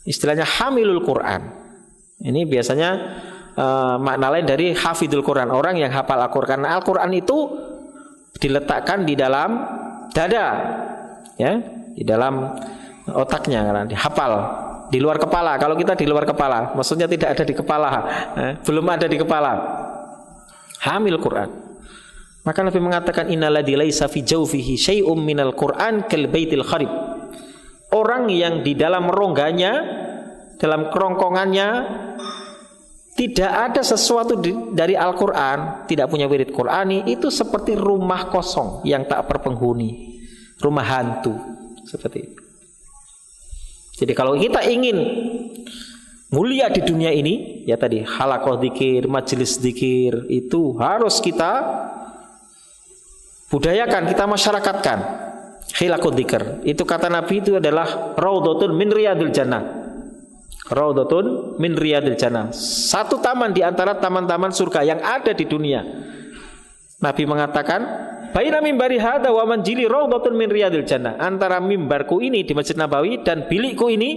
Istilahnya hamilul Quran. Ini biasanya makna lain dari hafidul Quran, orang yang hafal Al-Quran. Al-Quran itu diletakkan di dalam dada, ya, di dalam otaknya, karena dihafal di luar kepala. Kalau kita di luar kepala, maksudnya tidak ada di kepala, belum ada di kepala. Hamil Quran. Maka Nabi mengatakan, innaladzi laisa fi jawfihi syai'um minal Quran kal baitil kharib. Orang yang di dalam rongganya, dalam kerongkongannya tidak ada sesuatu dari Al-Quran, tidak punya wirid Qurani, itu seperti rumah kosong yang tak berpenghuni, rumah hantu, seperti itu. Jadi kalau kita ingin mulia di dunia ini, ya tadi halaqah dzikir, majelis dzikir, itu harus kita budayakan, kita masyarakatkan. Hilaqud dzikir, itu kata Nabi itu adalah raudhatun min riyadil jannah. Raudhatun min riyadil jannah, satu taman di antara taman-taman surga yang ada di dunia. Nabi mengatakan, baina mimbari hadza wa manjili raudhatun min riyadil jannah. Antara mimbarku ini di Masjid Nabawi dan bilikku ini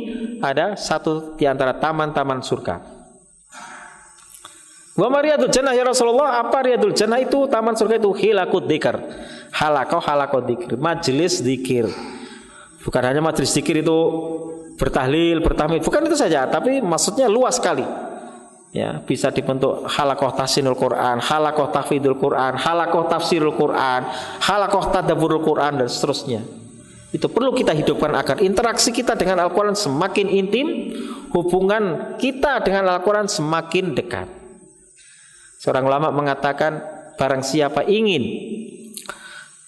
ada satu di antara taman-taman surga. Wa mariyadul jannah ya Rasulullah, apa riyadul jannah itu? Taman surga itu hilaqud dzikir, halaqah dzikir, majelis dzikir. Bukan hanya majelis dzikir itu bertahlil, bertahmid, bukan itu saja, tapi maksudnya luas sekali. Ya, bisa dibentuk halaqah tahsinul Quran, halaqah tahfidul Quran, halaqah tafsirul Quran, halaqah tadabburul Quran, dan seterusnya. Itu perlu kita hidupkan agar interaksi kita dengan Al-Quran semakin intim, hubungan kita dengan Al-Quran semakin dekat. Seorang ulama mengatakan, barang siapa ingin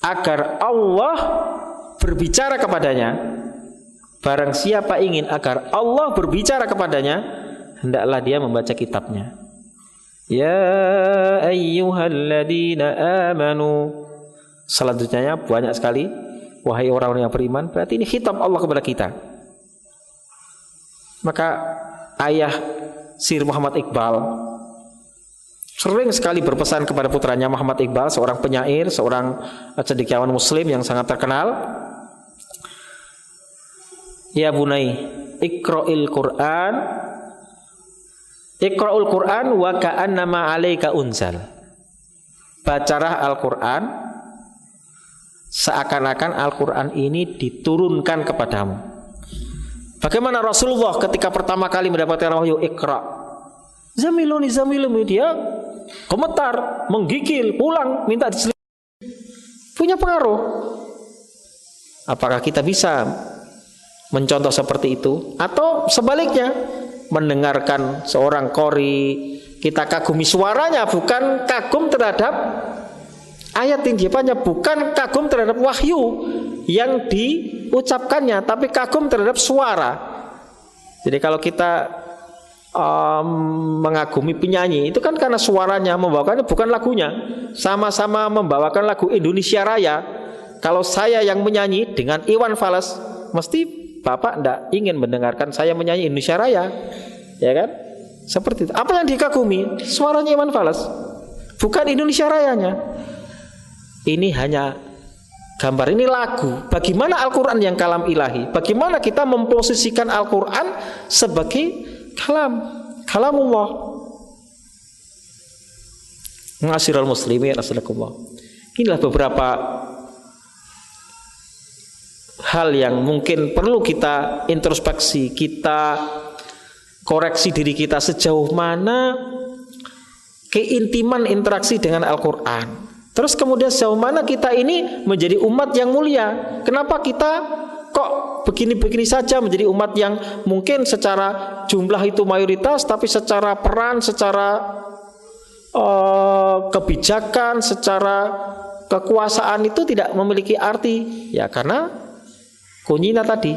agar Allah berbicara kepadanya, barang siapa ingin agar Allah berbicara kepadanya, hendaklah dia membaca kitabnya. Ya ayyuhalladzina amanu. Selanjutnya banyak sekali, wahai orang-orang yang beriman. Berarti ini khitab Allah kepada kita. Maka ayah Sir Muhammad Iqbal sering sekali berpesan kepada putranya Muhammad Iqbal, seorang penyair, seorang cendekiawan muslim yang sangat terkenal. Ya bunai, iqra'il Qur'an, iqra'ul Qur'an wa ka'annama 'alaika unzal. Bacalah Al-Qur'an seakan-akan Al-Qur'an ini diturunkan kepadamu. Bagaimana Rasulullah ketika pertama kali mendapatkan wahyu Iqra? Zamiluni dia gemetar, menggigil, pulang minta diselidiki. Punya pengaruh. Apakah kita bisa mencontoh seperti itu? Atau sebaliknya, mendengarkan seorang qori, kita kagumi suaranya, bukan kagum terhadap ayat yang dibaca, bukan kagum terhadap wahyu yang diucapkannya, tapi kagum terhadap suara. Jadi kalau kita mengagumi penyanyi itu kan karena suaranya membawakannya, bukan lagunya. Sama-sama membawakan lagu Indonesia Raya. Kalau saya yang menyanyi dengan Iwan Fals, mesti Bapak tidak ingin mendengarkan saya menyanyi Indonesia Raya, ya kan? Seperti itu. Apa yang dikagumi? Suaranya Iwan Fals, bukan Indonesia Rayanya. Ini hanya gambar, ini lagu. Bagaimana Al-Quran yang kalam ilahi? Bagaimana kita memposisikan Al-Quran sebagai kalamullah. Ma'asyiral muslimin, assalamualaikum. Inilah beberapa hal yang mungkin perlu kita introspeksi, kita koreksi diri kita sejauh mana keintiman interaksi dengan Al-Quran. Terus kemudian sejauh mana kita ini menjadi umat yang mulia. Kenapa kita kok begini-begini saja menjadi umat yang mungkin secara jumlah itu mayoritas, tapi secara peran, secara kebijakan, secara kekuasaan itu tidak memiliki arti. Ya karena kunyina tadi,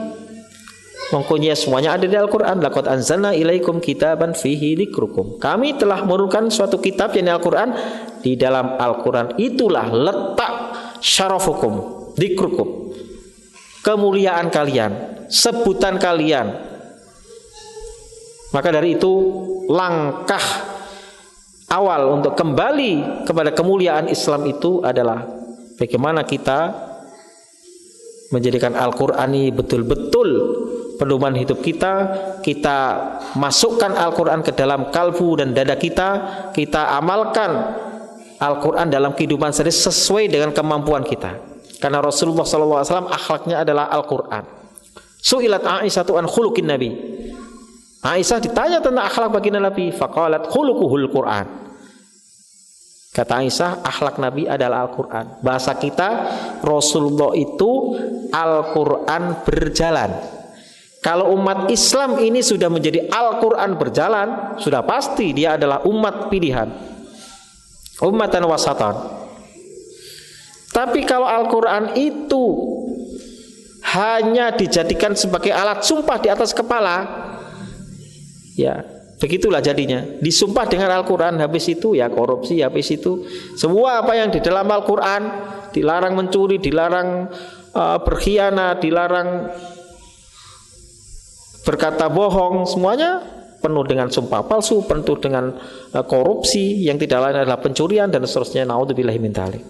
mengkunyah semuanya ada di Al-Quran. Laqad anzalna ilaikum kitaban fihi dzikrukum. Kami telah menurunkan suatu kitab yang Al-Quran. Di dalam Al-Quran itulah letak syarafukum, dzikrukum, kemuliaan kalian, sebutan kalian. Maka dari itu langkah awal untuk kembali kepada kemuliaan Islam itu adalah bagaimana kita menjadikan Al-Quran ini betul-betul pedoman hidup kita. Kita masukkan Al-Quran ke dalam kalbu dan dada kita. Kita amalkan Al-Quran dalam kehidupan sehari sesuai dengan kemampuan kita. Karena Rasulullah SAW akhlaknya adalah Al-Quran. Su'ilat Aisyatu an khuluqin Nabi. Aisyah ditanya tentang akhlak baginda Nabi, faqalat khuluquhul Quran. Kata Aisyah, akhlak Nabi adalah Al-Quran. Bahasa kita, Rasulullah itu Al-Quran berjalan. Kalau umat Islam ini sudah menjadi Al-Quran berjalan, sudah pasti dia adalah umat pilihan, ummatan wasatan. Tapi kalau Al-Quran itu hanya dijadikan sebagai alat sumpah di atas kepala, ya begitulah jadinya. Disumpah dengan Al-Quran, habis itu ya korupsi, habis itu semua apa yang di dalam Al-Quran, dilarang mencuri, dilarang berkhianat, dilarang berkata bohong, semuanya penuh dengan sumpah palsu, penuh dengan korupsi yang tidak lain adalah pencurian dan seterusnya. Naudzubillahi min dzalik.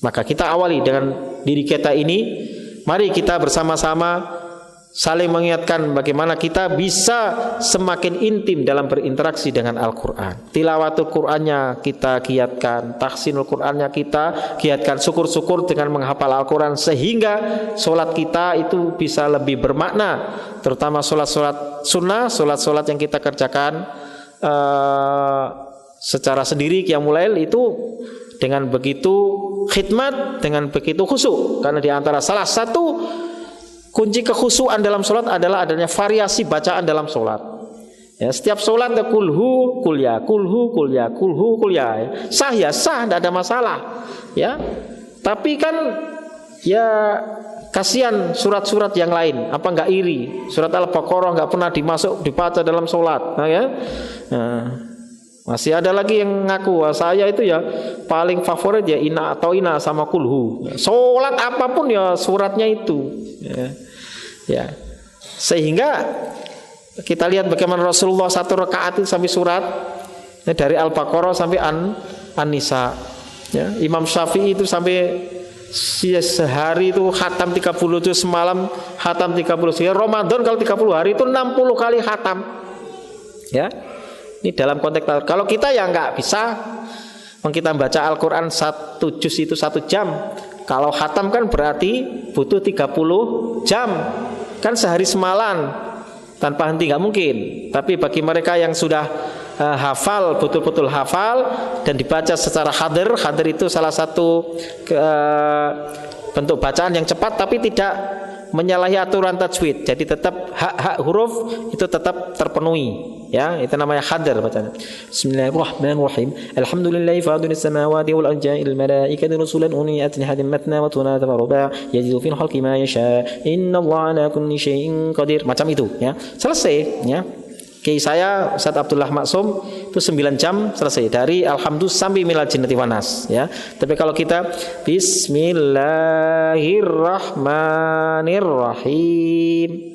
Maka kita awali dengan diri kita ini. Mari kita bersama-sama saling mengingatkan bagaimana kita bisa semakin intim dalam berinteraksi dengan Al-Quran. Tilawatul Qurannya kita giatkan, tahsinul Qurannya kita giatkan, syukur-syukur dengan menghafal Al-Quran, sehingga solat kita itu bisa lebih bermakna. Terutama solat-solat sunnah, solat-solat yang kita kerjakan secara sendiri, qiyamul lail itu dengan begitu khidmat, dengan begitu khusyuk. Karena diantara salah satu kunci kekhusyuan dalam sholat adalah adanya variasi bacaan dalam sholat. Ya, setiap sholat kulhu, kulya, kulhu, kulya, kulhu, kulya. Sah ya sah, tidak ada masalah. Ya, tapi kan ya kasihan surat-surat yang lain. Apa enggak iri? Surat Al-Baqarah enggak pernah dibaca dalam sholat. Nah, ya. Masih ada lagi yang ngaku, saya itu ya paling favorit ya ina atau ina sama kulhu. Sholat apapun ya suratnya itu. Ya. Sehingga kita lihat bagaimana Rasulullah satu rakaat itu sampai surat dari Al-Baqarah sampai An-Nisa. Ya. Imam Syafi'i itu sampai sehari itu khatam 30 itu, semalam khatam 30. Ya, Ramadan kalau 30 hari itu 60 kali khatam. Ya. Ini dalam konteks, kalau kita ya nggak bisa. Kita baca Al-Quran 1 juz itu 1 jam. Kalau khatam kan berarti butuh 30 jam. Kan sehari semalam tanpa henti nggak mungkin. Tapi bagi mereka yang sudah hafal, betul-betul hafal dan dibaca secara hadir itu salah satu bentuk bacaan yang cepat tapi tidak menyalahi aturan tajwid. Jadi tetap hak huruf itu tetap terpenuhi, ya. Itu namanya hadar bacanya. Bismillahirrahmanirrahim. Alhamdulillahi fadilis samawati wal ardi il malaikati rusulan uli ajnihatin matna wa thulatha wa ruba' yazidu fil khalqi ma yasha. Innallaha ala kulli syai'in qadir. Macam itu, ya. Selesai, ya. Kiai saya Ustaz Abdullah Maksum itu 9 jam selesai dari Alhamdulillah sampai Minal Jinnati wan Nas, ya. Tapi kalau kita Bismillahirrahmanirrahim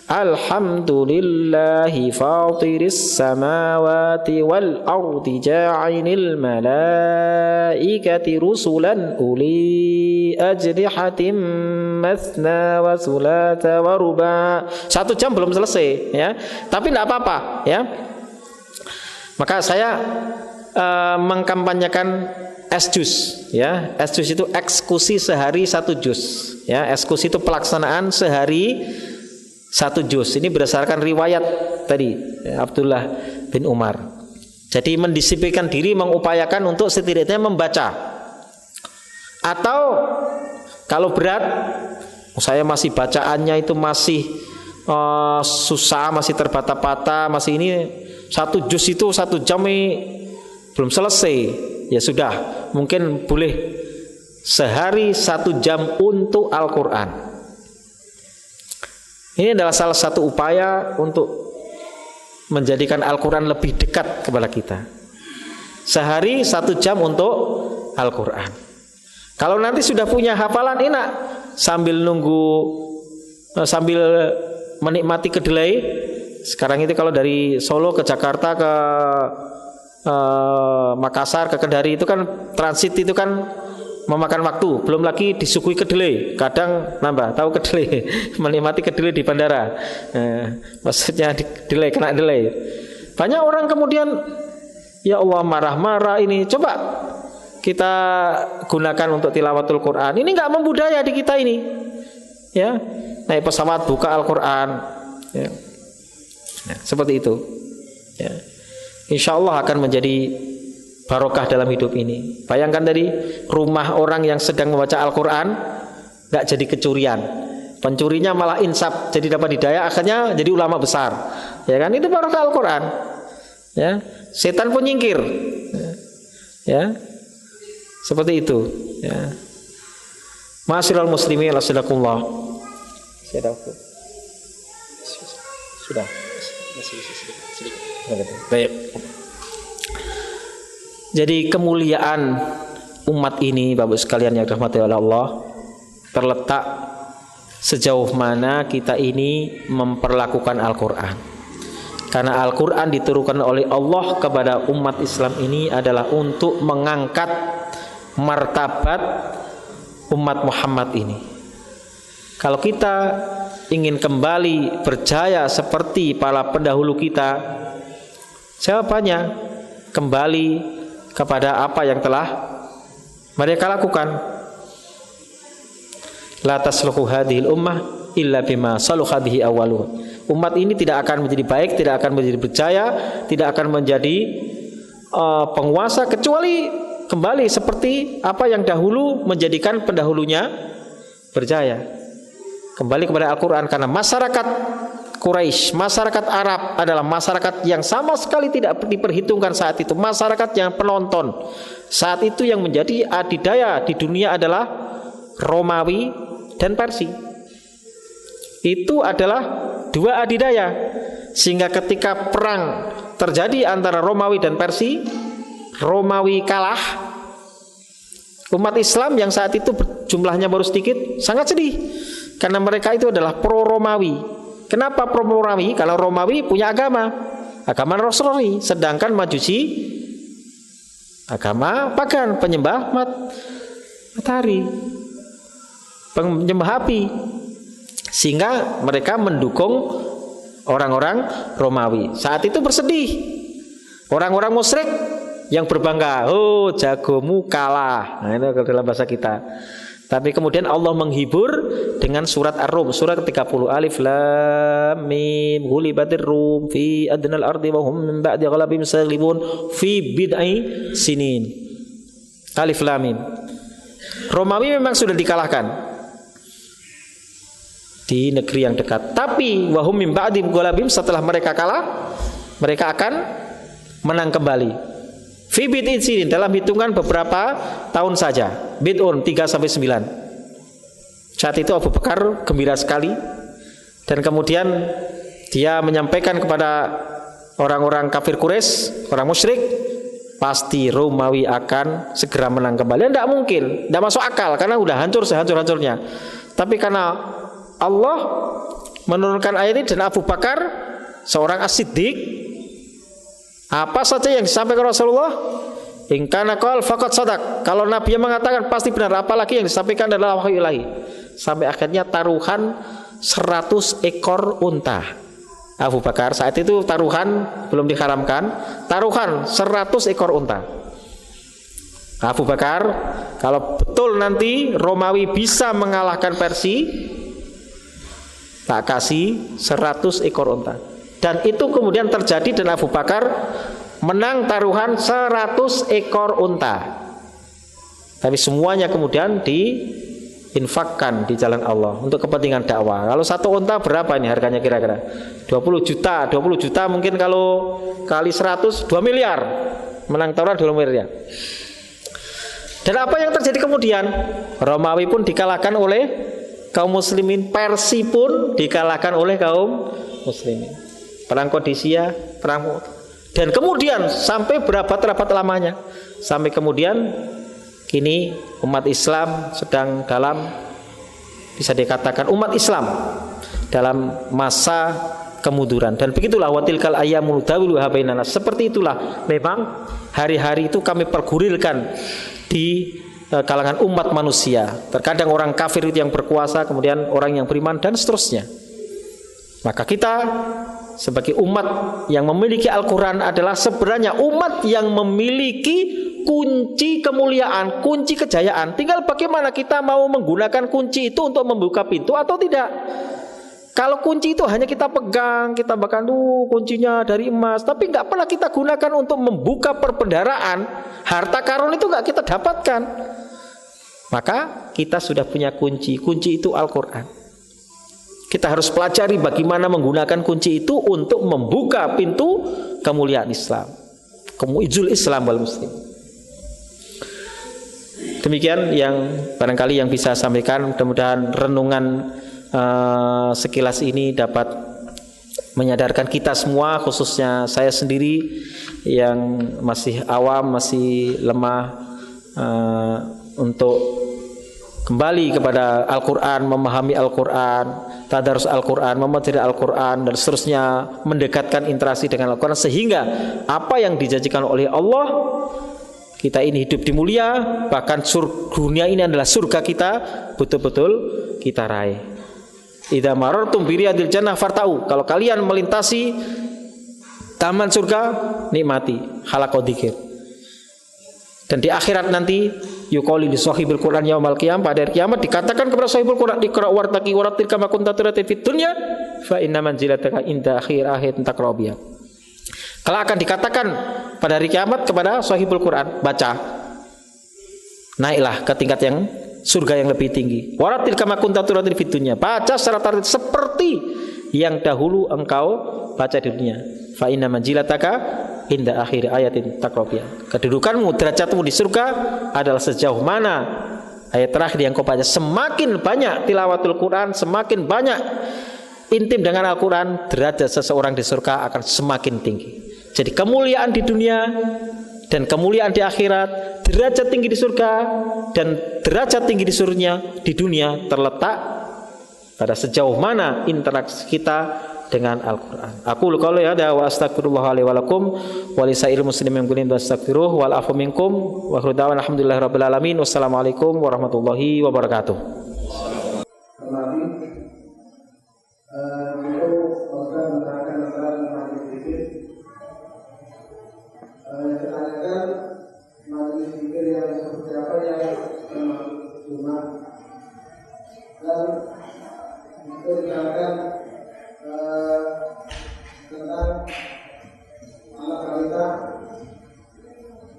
Alhamdulillahi fatiris samawati wal ardi ja'ilil malaikati rusulan uli ajnihatim mathna wa thulatha wa ruba'. 1 jam belum selesai, ya. Tapi tidak apa-apa, ya. Maka saya mengkampanyekan esjuz, ya. Esjuz itu eksekusi sehari 1 juz, ya. Eksekusi itu pelaksanaan sehari 1 juz. Ini berdasarkan riwayat tadi Abdullah bin Umar. Jadi mendisiplinkan diri, mengupayakan untuk setidaknya membaca. Atau kalau berat, saya masih bacaannya itu masih susah, masih terbata-bata, masih ini 1 juz itu 1 jam belum selesai, ya sudah, mungkin boleh sehari 1 jam untuk Al-Quran. Ini adalah salah satu upaya untuk menjadikan Al-Quran lebih dekat kepada kita. Sehari 1 jam untuk Al-Quran. Kalau nanti sudah punya hafalan, enak, sambil nunggu, sambil menikmati kedelai. Sekarang itu kalau dari Solo ke Jakarta ke Makassar ke Kendari itu kan transit, itu kan memakan waktu, belum lagi disuguhi kedelai, kadang nambah, tahu kedelai, menikmati kedelai di bandara, maksudnya delay, kena delay. Banyak orang kemudian, ya Allah, marah-marah ini. Coba kita gunakan untuk tilawatul Quran. Ini nggak membudaya di kita ini, ya. Naik pesawat buka Al-Quran, ya. Nah, seperti itu, ya. Insya Allah akan menjadi barokah dalam hidup ini. Bayangkan tadi, rumah orang yang sedang membaca Al-Quran gak jadi kecurian, pencurinya malah insaf, jadi dapat hidayah, akhirnya jadi ulama besar, ya kan? Itu barokah Al-Quran, ya. Setan pun nyingkir, ya. Seperti itu, ya. Ma'asyiral muslimin rahimakumullah. Sudah. Baik. Jadi kemuliaan umat ini, Bapak sekalian yang dirahmati oleh Allah, terletak sejauh mana kita ini memperlakukan Al-Quran. Karena Al-Quran diturunkan oleh Allah kepada umat Islam ini adalah untuk mengangkat martabat umat Muhammad ini. Kalau kita ingin kembali berjaya seperti para pendahulu kita, jawabannya kembali kepada apa yang telah mereka lakukan. La tasluhu hadhil ummah illa bima saluha bihi awwaluh. Umat ini tidak akan menjadi baik, tidak akan menjadi berjaya, tidak akan menjadi penguasa kecuali kembali seperti apa yang dahulu menjadikan pendahulunya berjaya. Kembali kepada Al-Quran, karena masyarakat Quraisy, masyarakat Arab adalah masyarakat yang sama sekali tidak diperhitungkan saat itu. Masyarakat yang penonton saat itu, yang menjadi adidaya di dunia adalah Romawi dan Persia. Itu adalah 2 adidaya. Sehingga ketika perang terjadi antara Romawi dan Persia, Romawi kalah. Umat Islam yang saat itu jumlahnya baru sedikit sangat sedih, karena mereka itu adalah pro Romawi. Kenapa pro Romawi? Kalau Romawi punya agama Nasrani, sedangkan Majusi agama pagan, penyembah matahari, penyembah api. Sehingga mereka mendukung orang-orang Romawi. Saat itu bersedih orang-orang musyrik yang berbangga, oh jagomu kalah. Nah, itu dalam bahasa kita. Tapi kemudian Allah menghibur dengan surat Ar-Rum, surat 30, Alif Lam Mim, ghulibatir Rum fi adnal ardi wa hum min ba'di ghalabihim saghlibun fi bid'i sinin. Alif Lam Mim. Romawi memang sudah dikalahkan. di negeri yang dekat. Tapi wahum mim ba'di ghalabim, setelah mereka kalah, mereka akan menang kembali. Fi bid'in sinin, dalam hitungan beberapa tahun saja. Bid'un 3 sampai 9. Saat itu Abu Bakar gembira sekali, dan kemudian dia menyampaikan kepada orang-orang kafir Quraisy, orang musyrik, pasti Romawi akan segera menang kembali. Tidak mungkin, tidak masuk akal, karena udah hancur sehancur-hancurnya. Tapi karena Allah menurunkan ayat ini, dan Abu Bakar seorang as-siddiq, apa saja yang disampaikan Rasulullah, in kana qala faqad sadaq, kalau Nabi yang mengatakan pasti benar, apalagi yang disampaikan adalah wahyu ilahi. Sampai akhirnya taruhan 100 ekor unta. Abu Bakar saat itu taruhan belum diharamkan, taruhan 100 ekor unta. Abu Bakar, kalau betul nanti Romawi bisa mengalahkan Persia, tak kasih 100 ekor unta. Dan itu kemudian terjadi, dan Abu Bakar menang taruhan 100 ekor unta. Tapi semuanya kemudian diinfakkan di jalan Allah untuk kepentingan dakwah. Kalau satu unta berapa ini harganya kira-kira? 20 juta. 20 juta mungkin kalau kali 100 2 miliar. Menang taruhan 2 miliar. Dan apa yang terjadi kemudian? Romawi pun dikalahkan oleh kaum muslimin, Persia pun dikalahkan oleh kaum muslimin. Perang Qadisiyah, perang, dan kemudian sampai berapa lamanya? Sampai kemudian kini umat Islam sedang dalam, bisa dikatakan umat Islam dalam masa kemunduran. Dan begitulah watilkal ayyamul dawiluha bainan nas. Seperti itulah memang hari-hari itu kami pergulirkan di kalangan umat manusia. Terkadang orang kafir itu yang berkuasa, kemudian orang yang beriman, dan seterusnya. Maka kita sebagai umat yang memiliki Al-Quran adalah sebenarnya umat yang memiliki kunci kemuliaan, kunci kejayaan. Tinggal bagaimana kita mau menggunakan kunci itu untuk membuka pintu atau tidak. Kalau kunci itu hanya kita pegang, kita bahkan kuncinya dari emas, tapi nggak pernah kita gunakan untuk membuka perbendaharaan, harta karun itu nggak kita dapatkan. Maka kita sudah punya kunci. Kunci itu Al-Quran. Kita harus pelajari bagaimana menggunakan kunci itu untuk membuka pintu kemuliaan Islam, kemuizul Islam wal muslim. Demikian yang barangkali yang bisa sampaikan. Mudah-mudahan renungan sekilas ini dapat menyadarkan kita semua, khususnya saya sendiri yang masih awam, masih lemah, untuk kembali kepada Al-Quran, memahami Al-Quran, tadarus Al-Quran, mempelajari Al-Quran, dan seterusnya, mendekatkan interaksi dengan Al-Quran, sehingga apa yang dijanjikan oleh Allah, kita ini hidup di mulia, bahkan dunia ini adalah surga kita, betul-betul kita raih. Idza marartum bi riyadil jannah fartau, kalau kalian melintasi taman surga, nikmati halaqah dzikir. Dan di akhirat nanti yuqalu li sahibil Quran yaumal qiyamah, pada hari kiamat dikatakan kepada sahibul Quran, iqra wartaqi warattil kama kunta turatil fid dunya fa inna manzilataka inda akhir taqrabiya. Kalau akan dikatakan pada hari kiamat kepada sahibul Quran, baca, naiklah ke tingkat yang surga yang lebih tinggi. Warattil kama kunta turatil fid dunya, baca secara tartil seperti yang dahulu engkau baca di dunia. Fa inna manzilataka inda akhir ayatin taqrabiyah. Kedudukanmu, derajatmu di surga adalah sejauh mana ayat terakhir yang kau baca. Semakin banyak tilawatul Quran, semakin banyak intim dengan Al-Quran, derajat seseorang di surga akan semakin tinggi. Jadi kemuliaan di dunia dan kemuliaan di akhirat, derajat tinggi di surga dan derajat tinggi di surga di dunia terletak pada sejauh mana interaksi kita dengan Al-Quran. Aku qauli hadza wa astaghfirullah li wa lakum wa li sairil muslimin min astaghfiruh wal afu minkum wa khuddawan alhamdulillahi rabbil alamin. Wassalamualaikum warahmatullahi wabarakatuh. Tentang anak wanita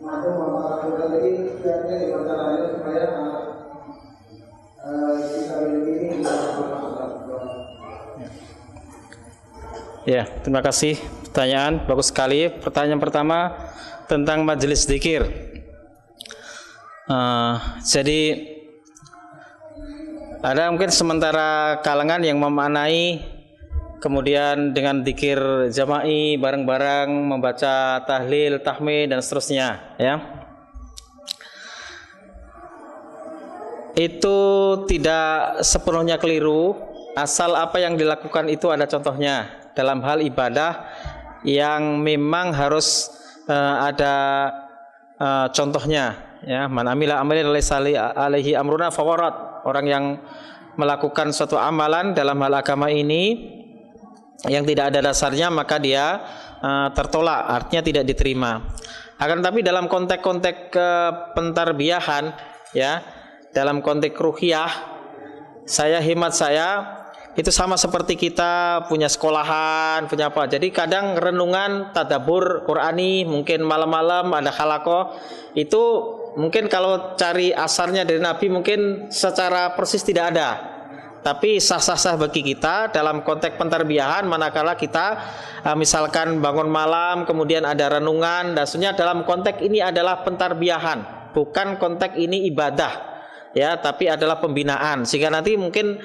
mahrum memaafkan, jadi setiapnya dimasalahkan supaya anak kita ini bisa bermasuk. Ya, terima kasih pertanyaan, bagus sekali. Pertanyaan pertama tentang majelis zikir. Jadi ada mungkin sementara kalangan yang memaknai kemudian dengan zikir jama'i bareng-bareng membaca tahlil, tahmid dan seterusnya, ya. Itu tidak sepenuhnya keliru, asal apa yang dilakukan itu ada contohnya. Dalam hal ibadah yang memang harus ada contohnya, ya. Man amila amalan laisa alaihi amruna fawarat. Orang yang melakukan suatu amalan dalam hal agama ini yang tidak ada dasarnya, maka dia tertolak, artinya tidak diterima. Akan tetapi dalam konteks-konteks pentarbiyahan, ya, dalam konteks ruhiyah, hemat saya itu sama seperti kita punya sekolahan, punya apa. Jadi kadang renungan, tadabbur Qur'ani, mungkin malam-malam ada halaqah. Itu mungkin kalau cari asarnya dari Nabi mungkin secara persis tidak ada. Tapi sah-sah bagi kita dalam konteks pentarbiyahan manakala kita misalkan bangun malam kemudian ada renungan, dasarnya dalam konteks ini adalah pentarbiyahan, bukan konteks ini ibadah, ya, tapi adalah pembinaan. Sehingga nanti mungkin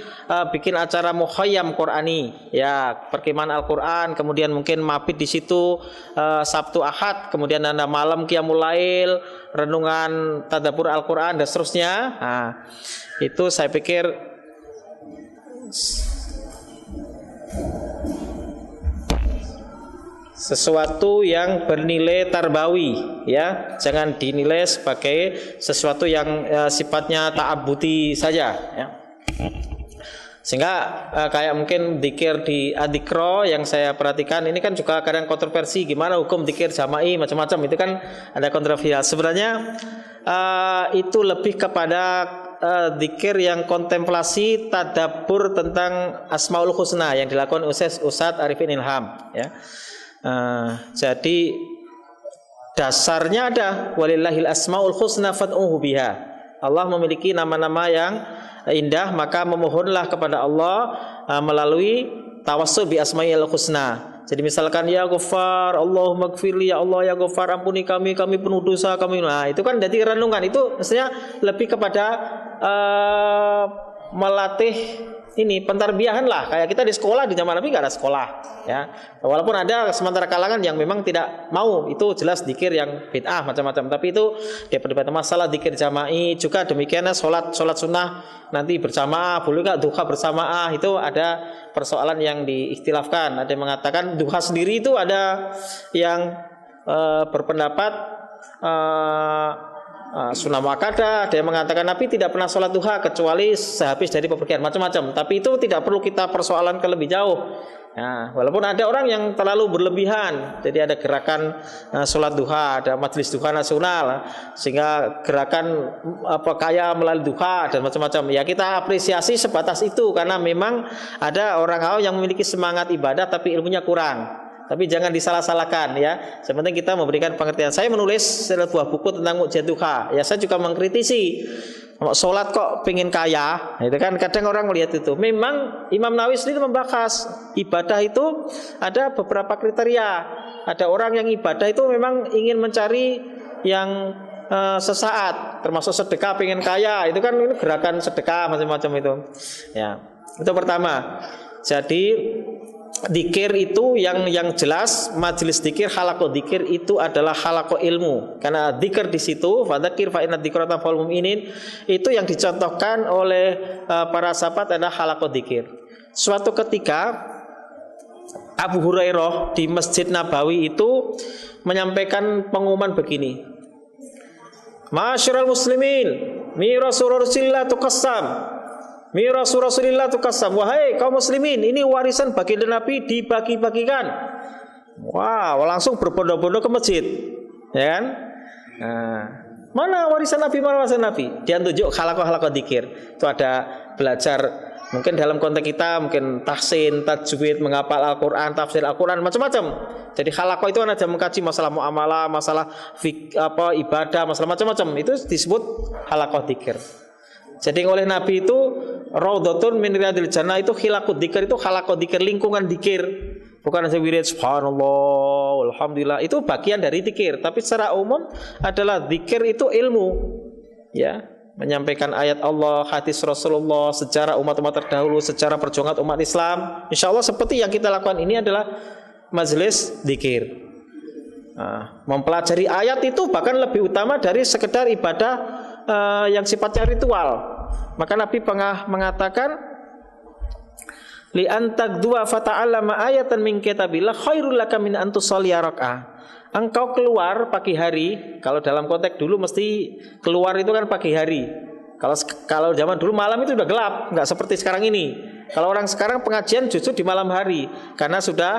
bikin acara mukhayyam Qur'ani, ya, perkemahan Al-Qur'an, kemudian mungkin mabit di situ Sabtu Ahad, kemudian ada malam Qiyamul Lail, renungan tadabbur Al-Qur'an dan seterusnya. Nah, itu saya pikir sesuatu yang bernilai tarbawi, ya, jangan dinilai sebagai sesuatu yang sifatnya ta'abbudi saja, ya. Sehingga kayak mungkin dzikir di adikro yang saya perhatikan ini kan juga kadang kontroversi, gimana hukum dzikir jama'i macam-macam, itu kan ada kontroversial. Sebenarnya itu lebih kepada dzikir yang kontemplasi, tadabbur tentang Asmaul Husna yang dilakukan Ustaz Arifin Ilham, ya. Jadi dasarnya ada walillahil asmaul husna fad'uhu biha. Allah memiliki nama-nama yang indah, maka memohonlah kepada Allah melalui tawassul bi asmaul husna. Jadi misalkan ya Ghaffar, Allahumma gfirli, ya Allah ya Ghaffar, ampuni kami penuh dosa kami. Nah, itu kan jadi renungan, itu maksudnya lebih kepada melatih ini pentarbiyahan lah, kayak kita di sekolah, di zaman Nabi nggak ada sekolah, ya. Walaupun ada sementara kalangan yang memang tidak mau, itu jelas dzikir yang bid'ah macam-macam. Tapi itu dia perdebatan masalah dzikir jama'i juga demikian. Sholat sunnah nanti berjamaah, boleh nggak duha berjamaah, itu ada persoalan yang diikhtilafkan. Ada yang mengatakan duha sendiri itu, ada yang berpendapat sunnah muakkadah, ada yang mengatakan Nabi tidak pernah sholat duha kecuali sehabis dari pepergian, macam-macam. Tapi itu tidak perlu kita persoalan ke lebih jauh. Nah, walaupun ada orang yang terlalu berlebihan, jadi ada gerakan sholat duha, ada majelis duha nasional, sehingga gerakan kaya melalui duha dan macam-macam. Ya, kita apresiasi sebatas itu, karena memang ada orang awam yang memiliki semangat ibadah tapi ilmunya kurang. Tapi jangan disalah-salahkan, ya. Sebenarnya kita memberikan pengertian. Saya menulis sebuah buku tentang mukjizat duha. Ya, saya juga mengkritisi. Sholat kok pengen kaya, itu kan kadang orang melihat itu. Memang Imam Nawawi sendiri membahas ibadah itu ada beberapa kriteria. Ada orang yang ibadah itu memang ingin mencari yang sesaat, termasuk sedekah pengen kaya. Itu kan gerakan sedekah macam-macam itu. Ya, itu pertama. Jadi dzikir itu yang jelas, majelis dzikir, halaqah dzikir itu adalah halaqah ilmu. Karena dzikir di situ, fadzakir fa inna dzikra tanfa'ul mu'minin, itu yang dicontohkan oleh para sahabat adalah halaqah dzikir. Suatu ketika Abu Hurairah di Masjid Nabawi itu menyampaikan pengumuman begini: Ma'asyiral muslimin, mirasu Rasulillah tuqassam. Mirasu Rasulillah tuqassam. Wahai kaum muslimin, ini warisan baginda Nabi dibagi-bagikan. Wow, langsung berbondong-bondong ke masjid, ya kan? Nah, mana warisan Nabi, mana warisan Nabi? Dia tunjuk halaqah dzikir. Itu ada belajar, mungkin dalam konteks kita mungkin tahsin, tajwid, menghafal Al-Qur'an, tafsir Al-Qur'an, macam-macam. Jadi halaqah itu kan ada mengkaji masalah muamalah, masalah ibadah, masalah macam-macam. Itu disebut halaqah dzikir. Jadi oleh Nabi itu raudhatun min riyadil jannah, itu khilaqud dzikir, itu halaqah dzikir, lingkungan dzikir. Bukan hanya wirid subhanallah, alhamdulillah, itu bagian dari zikir, tapi secara umum adalah zikir itu ilmu. Ya, menyampaikan ayat Allah, hadis Rasulullah, sejarah umat-umat terdahulu, sejarah perjuangan umat Islam. Insya Allah seperti yang kita lakukan ini adalah majelis zikir. Mempelajari ayat itu bahkan lebih utama dari sekedar ibadah yang sifatnya ritual. Maka Nabi pernah mengatakan, li antaqdua fata'allama ayatan min kitabillah khairul laka min an tusalliya rak'ah. Engkau keluar pagi hari, kalau dalam konteks dulu mesti keluar itu kan pagi hari. Kalau zaman dulu malam itu udah gelap, nggak seperti sekarang ini. Kalau orang sekarang pengajian justru di malam hari karena sudah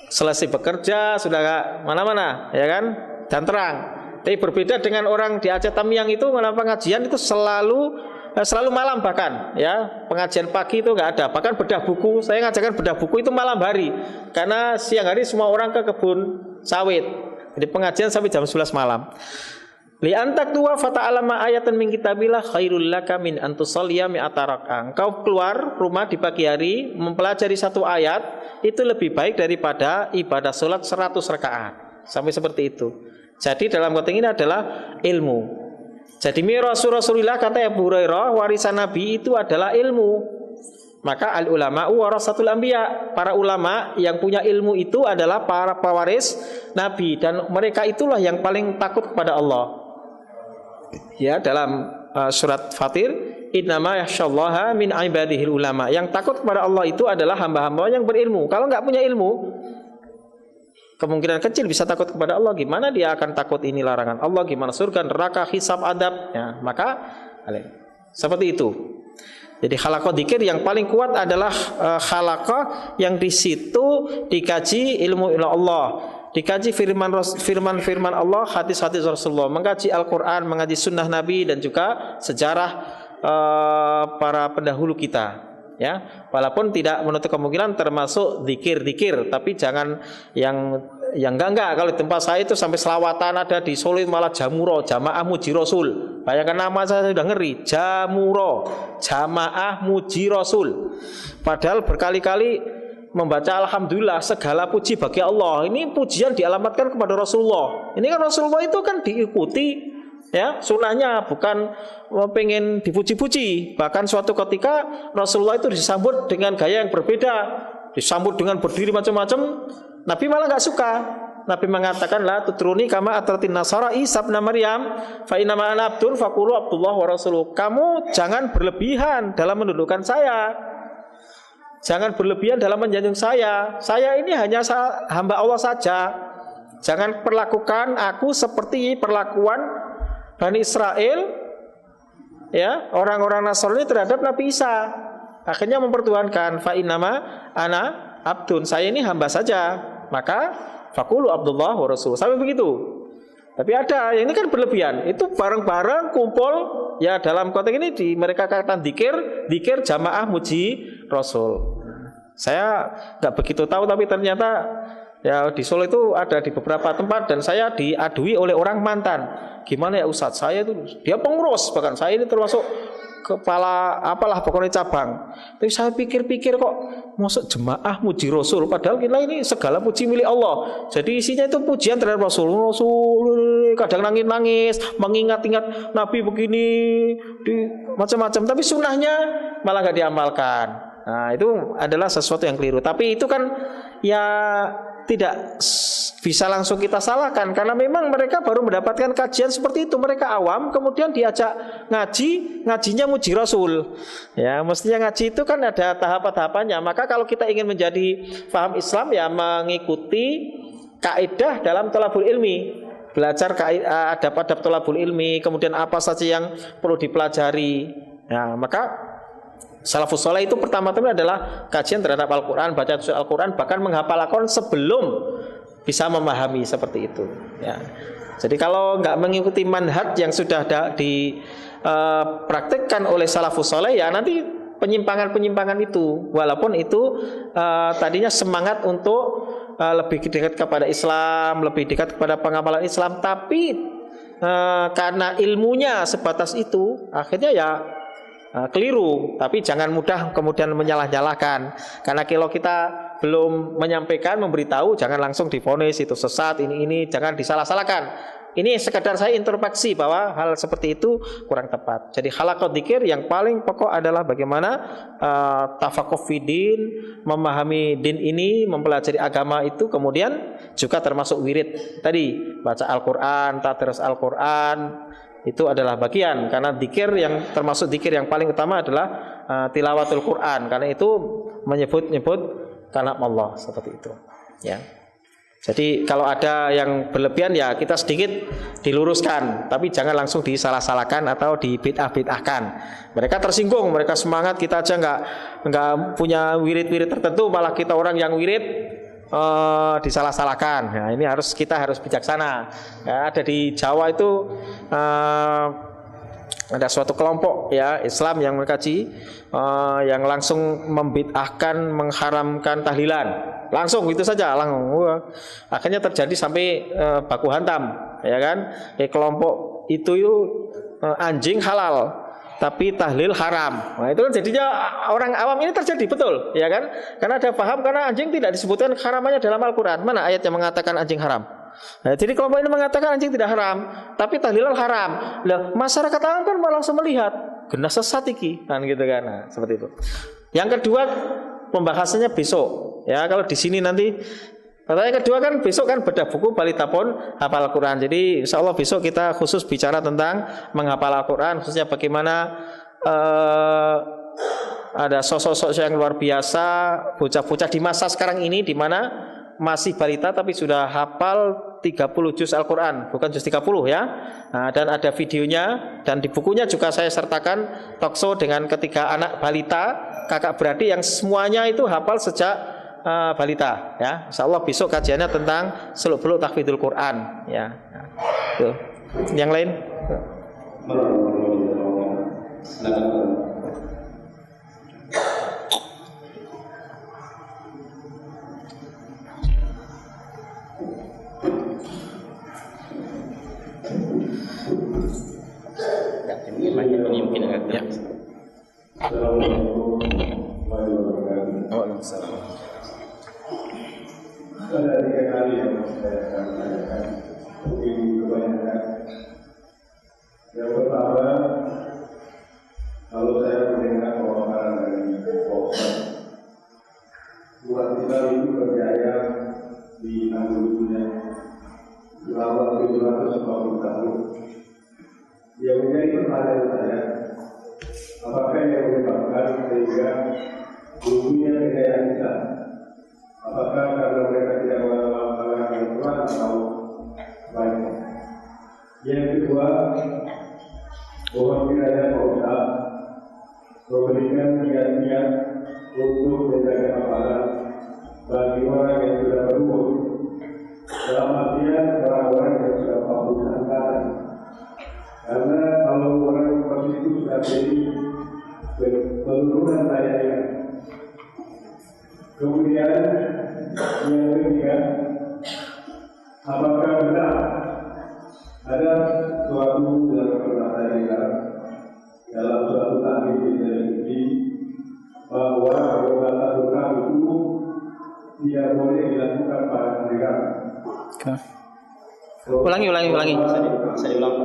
selesai bekerja, sudah nggak mana-mana, ya kan, dan terang. Tapi berbeda dengan orang di Aceh Tamiang itu, malam pengajian itu selalu malam, bahkan ya pengajian pagi itu nggak ada. Bahkan bedah buku, saya ngajarkan bedah buku itu malam hari karena siang hari semua orang ke kebun sawit. Jadi pengajian sampai jam 11 malam. Li antak dua fata'alama ayatan min kitabillah khairul laka min an tusalliya mi'ata rak'ah. Engkau keluar rumah di pagi hari mempelajari satu ayat itu lebih baik daripada ibadah salat 100 rakaat. Sampai seperti itu. Jadi dalam konteks ini adalah ilmu. Jadi mirasul Rasulillah, kata Abu Hurairah, warisan Nabi itu adalah ilmu. Maka al ulama'u warasatul anbiya, para ulama yang punya ilmu itu adalah para pewaris Nabi, dan mereka itulah yang paling takut kepada Allah. Ya, dalam surat Fatir, innama yakhsyallaha min ibadihil ulama. Yang takut kepada Allah itu adalah hamba-hamba yang berilmu. Kalau nggak punya ilmu, kemungkinan kecil bisa takut kepada Allah. Gimana dia akan takut ini larangan Allah, gimana surga, neraka, hisab, adab, ya, maka seperti itu. Jadi halaqah dzikir yang paling kuat adalah halaqah yang di situ dikaji ilmu Allah, dikaji firman Allah, hadis-hadis Rasulullah, mengkaji Al-Quran, mengaji sunnah Nabi, dan juga sejarah para pendahulu kita. Ya, walaupun tidak menutup kemungkinan termasuk zikir-zikir, tapi jangan yang enggak. Kalau di tempat saya itu sampai selawatan ada di Solo malah jamuro, jamaah muji Rasul. Bayangkan nama saya sudah ngeri, jamuro, jamaah muji Rasul. Padahal berkali-kali membaca alhamdulillah, segala puji bagi Allah. Ini pujian dialamatkan kepada Rasulullah. Ini kan Rasulullah itu kan diikuti, ya, sunnahnya, bukan pengen dipuji-puji. Bahkan suatu ketika Rasulullah itu disambut dengan gaya yang berbeda, disambut dengan berdiri macam-macam. Nabi malah nggak suka. Nabi mengatakan, la tutruni kama atratin nasara Isa ibn Maryam fa inna ma ana abdun faqulu Abdullah wa rasuluh. Kamu jangan berlebihan dalam mendudukan saya, jangan berlebihan dalam menjunjung saya. Saya ini hanya hamba Allah saja. Jangan perlakukan aku seperti perlakuan Bani Israel, ya, orang-orang Nasrani terhadap Nabi Isa. Akhirnya mempertuhankan, fa innama ana abdun, saya ini hamba saja. Maka faqulu Abdullah wa rasul. Sampai begitu. Tapi ada yang ini kan berlebihan. Itu bareng-bareng kumpul, ya, dalam konteks ini mereka katakan zikir jamaah muji Rasul. Saya enggak begitu tahu, tapi ternyata ya di Solo itu ada di beberapa tempat, dan saya diadui oleh orang mantan. Gimana ya Ustadz, saya itu dia pengurus, bahkan saya ini termasuk kepala apalah pokoknya cabang. Tapi saya pikir-pikir kok masuk jemaah muji Rasul, padahal kita ini segala puji milik Allah. Jadi isinya itu pujian terhadap Rasul. Kadang nangis-nangis, mengingat-ingat Nabi begini, macam-macam. Tapi sunnahnya malah nggak diamalkan. Nah, itu adalah sesuatu yang keliru. Tapi itu kan ya tidak bisa langsung kita salahkan, karena memang mereka baru mendapatkan kajian seperti itu. Mereka awam, kemudian diajak ngajinya muji Rasul. Ya, mestinya ngaji itu kan ada tahapan-tahapannya. Maka kalau kita ingin menjadi paham Islam, ya mengikuti kaidah dalam thalabul ilmi, belajar adab-adab thalabul ilmi, kemudian apa saja yang perlu dipelajari. Ya, maka salafus saleh itu pertama-tama adalah kajian terhadap Al-Quran, baca Al-Quran, bahkan menghafal Al-Quran sebelum bisa memahami seperti itu. Ya. Jadi kalau nggak mengikuti manhaj yang sudah dipraktekkan oleh salafus saleh, ya nanti penyimpangan-penyimpangan itu, walaupun itu tadinya semangat untuk lebih dekat kepada Islam, lebih dekat kepada pengapalan Islam, tapi karena ilmunya sebatas itu, akhirnya ya keliru, tapi jangan mudah kemudian menyalah-nyalahkan. Karena kalau kita belum menyampaikan, memberitahu, jangan langsung divonis itu sesat, ini jangan disalah-salahkan. Ini sekedar saya introspeksi bahwa hal seperti itu kurang tepat. Jadi halaqah dzikir yang paling pokok adalah bagaimana tafaqquh fidin, memahami din ini, mempelajari agama itu, kemudian juga termasuk wirid. Tadi baca Al-Qur'an, tadarus Al-Qur'an, itu adalah bagian, karena dzikir yang termasuk dzikir yang paling utama adalah tilawatul Quran, karena itu menyebut-nyebut kalam Allah seperti itu, ya. Jadi kalau ada yang berlebihan ya kita sedikit diluruskan, tapi jangan langsung disalah-salahkan atau dibid'ah-bid'ahkan. Mereka tersinggung, mereka semangat, kita aja nggak punya wirid-wirid tertentu, malah kita orang yang wirid disalah-salahkan. Nah, ini kita harus bijaksana. Ya, ada di Jawa itu ada suatu kelompok ya Islam yang mengkaji yang langsung membid'ahkan, mengharamkan tahlilan. Langsung itu saja, langsung. Akhirnya terjadi sampai baku hantam, ya kan? Kelompok itu anjing halal, tapi tahlil haram. Nah, itu kan jadinya orang awam ini terjadi, betul, ya kan? Karena ada paham, karena anjing tidak disebutkan haramannya dalam Al-Quran. Mana ayat yang mengatakan anjing haram? Nah, jadi kelompok ini mengatakan anjing tidak haram, tapi tahlilan haram. Lah, masyarakat awam kan malah langsung melihat, gena sesat iki, kan gitu kan? Nah, seperti itu. Yang kedua, pembahasannya besok. Ya, kalau di sini nanti. Yang kedua kan besok kan bedah buku Balitapon hafal Al-Quran. Jadi insya Allah besok kita khusus bicara tentang menghafal Al-Quran, khususnya bagaimana ada sosok-sosok yang luar biasa, bocah-bocah di masa sekarang ini, di mana masih balita tapi sudah hafal 30 juz Al-Quran, bukan juz 30 ya. Nah, dan ada videonya, dan di bukunya juga saya sertakan talkshow dengan ketiga anak balita, kakak beradik yang semuanya itu hafal sejak balita, ya. Insyaallah besok kajiannya tentang seluk-beluk tahfidzul Quran, ya. Tuh. Yang lain? Ini mungkin agak ya. Waalaikumsalam. Ada 3 kali yang saya akan tanyakan, mungkin kebanyakan. Yang pertama, kalau saya mendengar orang dari Boston, buat kita itu berjaya di dunia selama 740 tahun. Yang menjadi pertanyaan saya, apakah yang menyebabkan sehingga dunia kekayaan kita? Apakah karena mereka tidak melakukan Al-Quran atau baik? Yang kedua, mohon kiranya Pak Ustaz memberikan kiat-kiat untuk menjaga hafalan bagi orang yang sudah berumur, dalam artian orang-orang yang sudah 40 tahun. Karena kalau orang seperti itu sudah jadi penurunan daya. Kemudian yang ketiga, apakah benar ada suatu yang pernah saya dengar dalam suatu taklim di televisi bahwa perbuatan bukan itu tidak boleh dilakukan pada negara. Ulangi. Saya ulang.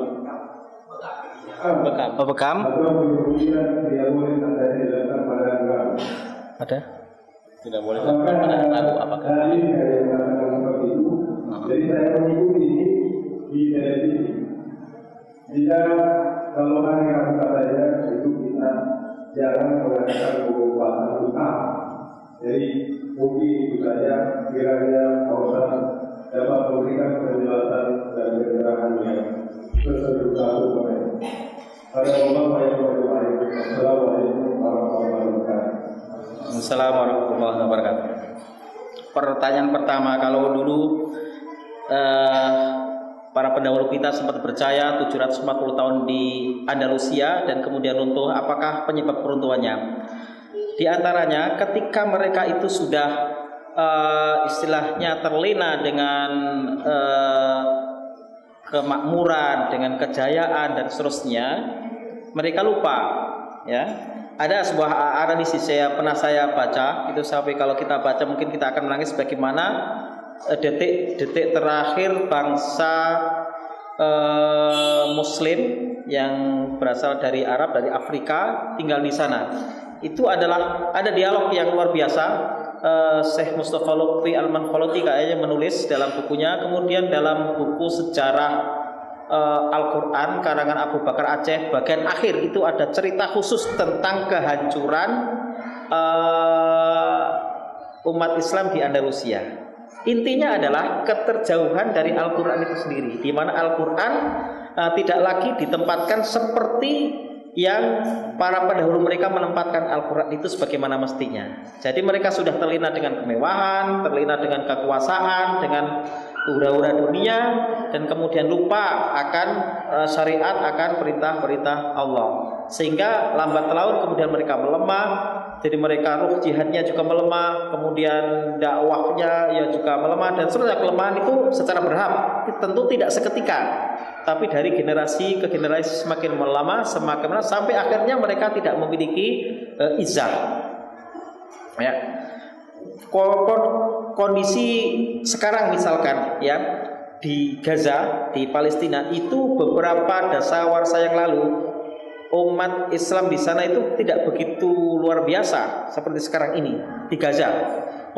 Bekam. Atau kemudian tidak boleh dilakukan pada negara. Ada? Tidak boleh dilakukan pada lagu apakah? Tadi saya mengatakan seperti itu. Jadi saya mengikuti di televisi. Jika kalau hari Rabu saja itu kita jarang mengadakan pengobatan utama. Jadi mungkin itu saja kiranya Pak Ustaz dapat memberikan penjelasan dan keterangan yang sesuai dengan Assalamualaikum warahmatullahi wabarakatuh. Assalamualaikum warahmatullahi wabarakatuh. Pertanyaan pertama, kalau dulu para pendahulu kita sempat percaya 740 tahun di Andalusia dan kemudian runtuh, apakah penyebab keruntuhannya? Di antaranya ketika mereka itu sudah istilahnya terlena dengan kemakmuran, dengan kejayaan dan seterusnya, mereka lupa Ya, ada sebuah analisis pernah saya baca itu, sampai kalau kita baca mungkin kita akan menangis bagaimana detik-detik terakhir bangsa Muslim yang berasal dari Arab, dari Afrika, tinggal di sana. Itu adalah ada dialog yang luar biasa. Syekh Mustafa Lutfi Al-Manfaloti kayaknya menulis dalam bukunya, kemudian dalam buku sejarah Al-Quran karangan Abu Bakar Aceh bagian akhir itu ada cerita khusus tentang kehancuran umat Islam di Andalusia. Intinya adalah keterjauhan dari Al-Quran itu sendiri, di mana Al-Quran tidak lagi ditempatkan seperti yang para pendahulu mereka menempatkan Al-Quran itu sebagaimana mestinya. Jadi mereka sudah terlena dengan kemewahan, terlena dengan kekuasaan, dengan hura-hura dunia, dan kemudian lupa akan syariat, akan perintah-perintah Allah. Sehingga lambat laun kemudian mereka melemah. Jadi mereka ruh jihadnya juga melemah, kemudian dakwahnya ya juga melemah, dan seterusnya. Kelemahan itu secara bertahap, tentu tidak seketika, tapi dari generasi ke generasi semakin lama, semakin lama, sampai akhirnya mereka tidak memiliki izah. Ya. Kondisi sekarang misalkan ya di Gaza, di Palestina itu beberapa dasawarsa yang lalu umat Islam di sana itu tidak begitu luar biasa seperti sekarang ini di Gaza.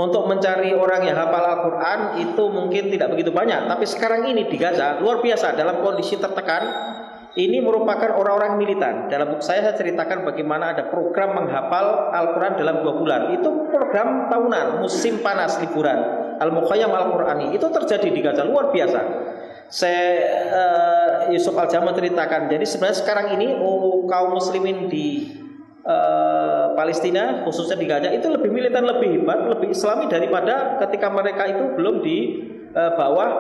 Untuk mencari orang yang hafal Al-Quran itu mungkin tidak begitu banyak, tapi sekarang ini di Gaza luar biasa dalam kondisi tertekan. Ini merupakan orang-orang militan. Dalam buku saya ceritakan bagaimana ada program menghafal Al-Quran dalam 2 bulan. Itu program tahunan, musim panas, liburan, Al-Mukhayyam Al-Qurani. Itu terjadi di Gaza, luar biasa. Yusuf Al-Jama ceritakan. Jadi sebenarnya sekarang ini kaum muslimin di Palestina, khususnya di Gaza, itu lebih militan, lebih hebat, lebih islami daripada ketika mereka itu belum di bawah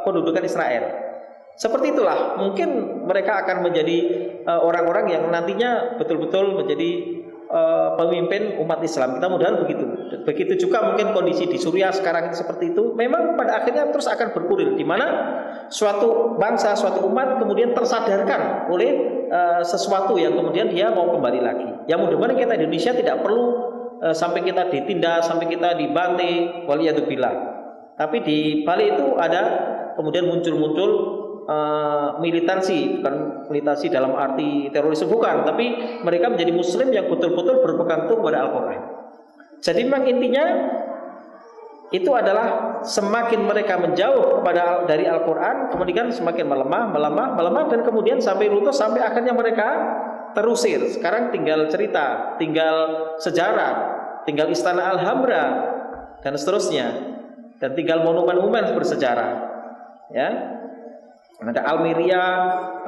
pendudukan Israel. Seperti itulah mungkin mereka akan menjadi orang-orang yang nantinya betul-betul menjadi pemimpin umat Islam. Kita mudah-mudahan begitu. Begitu juga mungkin kondisi di Suriah sekarang seperti itu. Memang pada akhirnya terus akan berkurir, di mana suatu bangsa, suatu umat kemudian tersadarkan oleh sesuatu yang kemudian dia mau kembali lagi. Yang mudah-mudahan kita di Indonesia tidak perlu sampai kita ditindas, sampai kita dibantai, waliyadzubillah. Tapi di Bali itu ada kemudian muncul militansi, bukan militansi dalam arti terorisme, bukan, tapi mereka menjadi muslim yang betul-betul berpegang teguh pada Al-Quran. Jadi memang intinya itu adalah semakin mereka menjauh dari Al-Quran, kemudian semakin melemah, dan kemudian sampai runtuh, sampai akhirnya mereka terusir. Sekarang tinggal cerita, tinggal sejarah, tinggal istana Alhambra dan seterusnya, dan tinggal monumen-monumen bersejarah. Ya. Ada Almeria,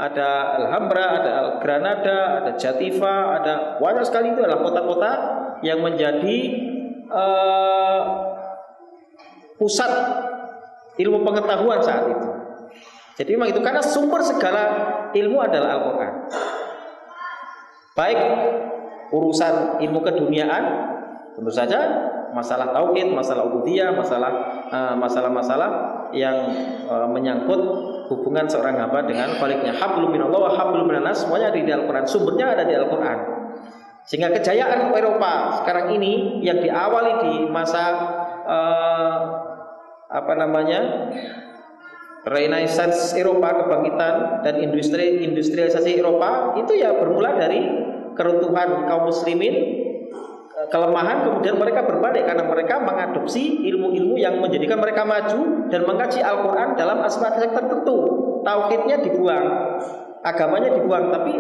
ada Alhambra, ada Granada, ada Jativa, ada banyak sekali. Itu adalah kota-kota yang menjadi pusat ilmu pengetahuan saat itu. Jadi memang itu karena sumber segala ilmu adalah Al-Quran. Baik urusan ilmu keduniaan, tentu saja masalah tauhid, masalah ubudiyah, masalah-masalah yang menyangkut hubungan seorang hamba dengan Khaliknya. Hablum minallah wa hablum minan nas, semuanya ada di Al-Quran, sumbernya ada di Al-Quran. Sehingga kejayaan Eropa sekarang ini yang diawali di masa Renaissance Eropa, kebangkitan dan industrialisasi Eropa, itu ya bermula dari keruntuhan kaum muslimin, kelemahan, kemudian mereka berbalik karena mereka mengadopsi ilmu-ilmu yang menjadikan mereka maju dan mengkaji Al-Quran dalam aspek tertentu. Tauhidnya dibuang, agamanya dibuang, tapi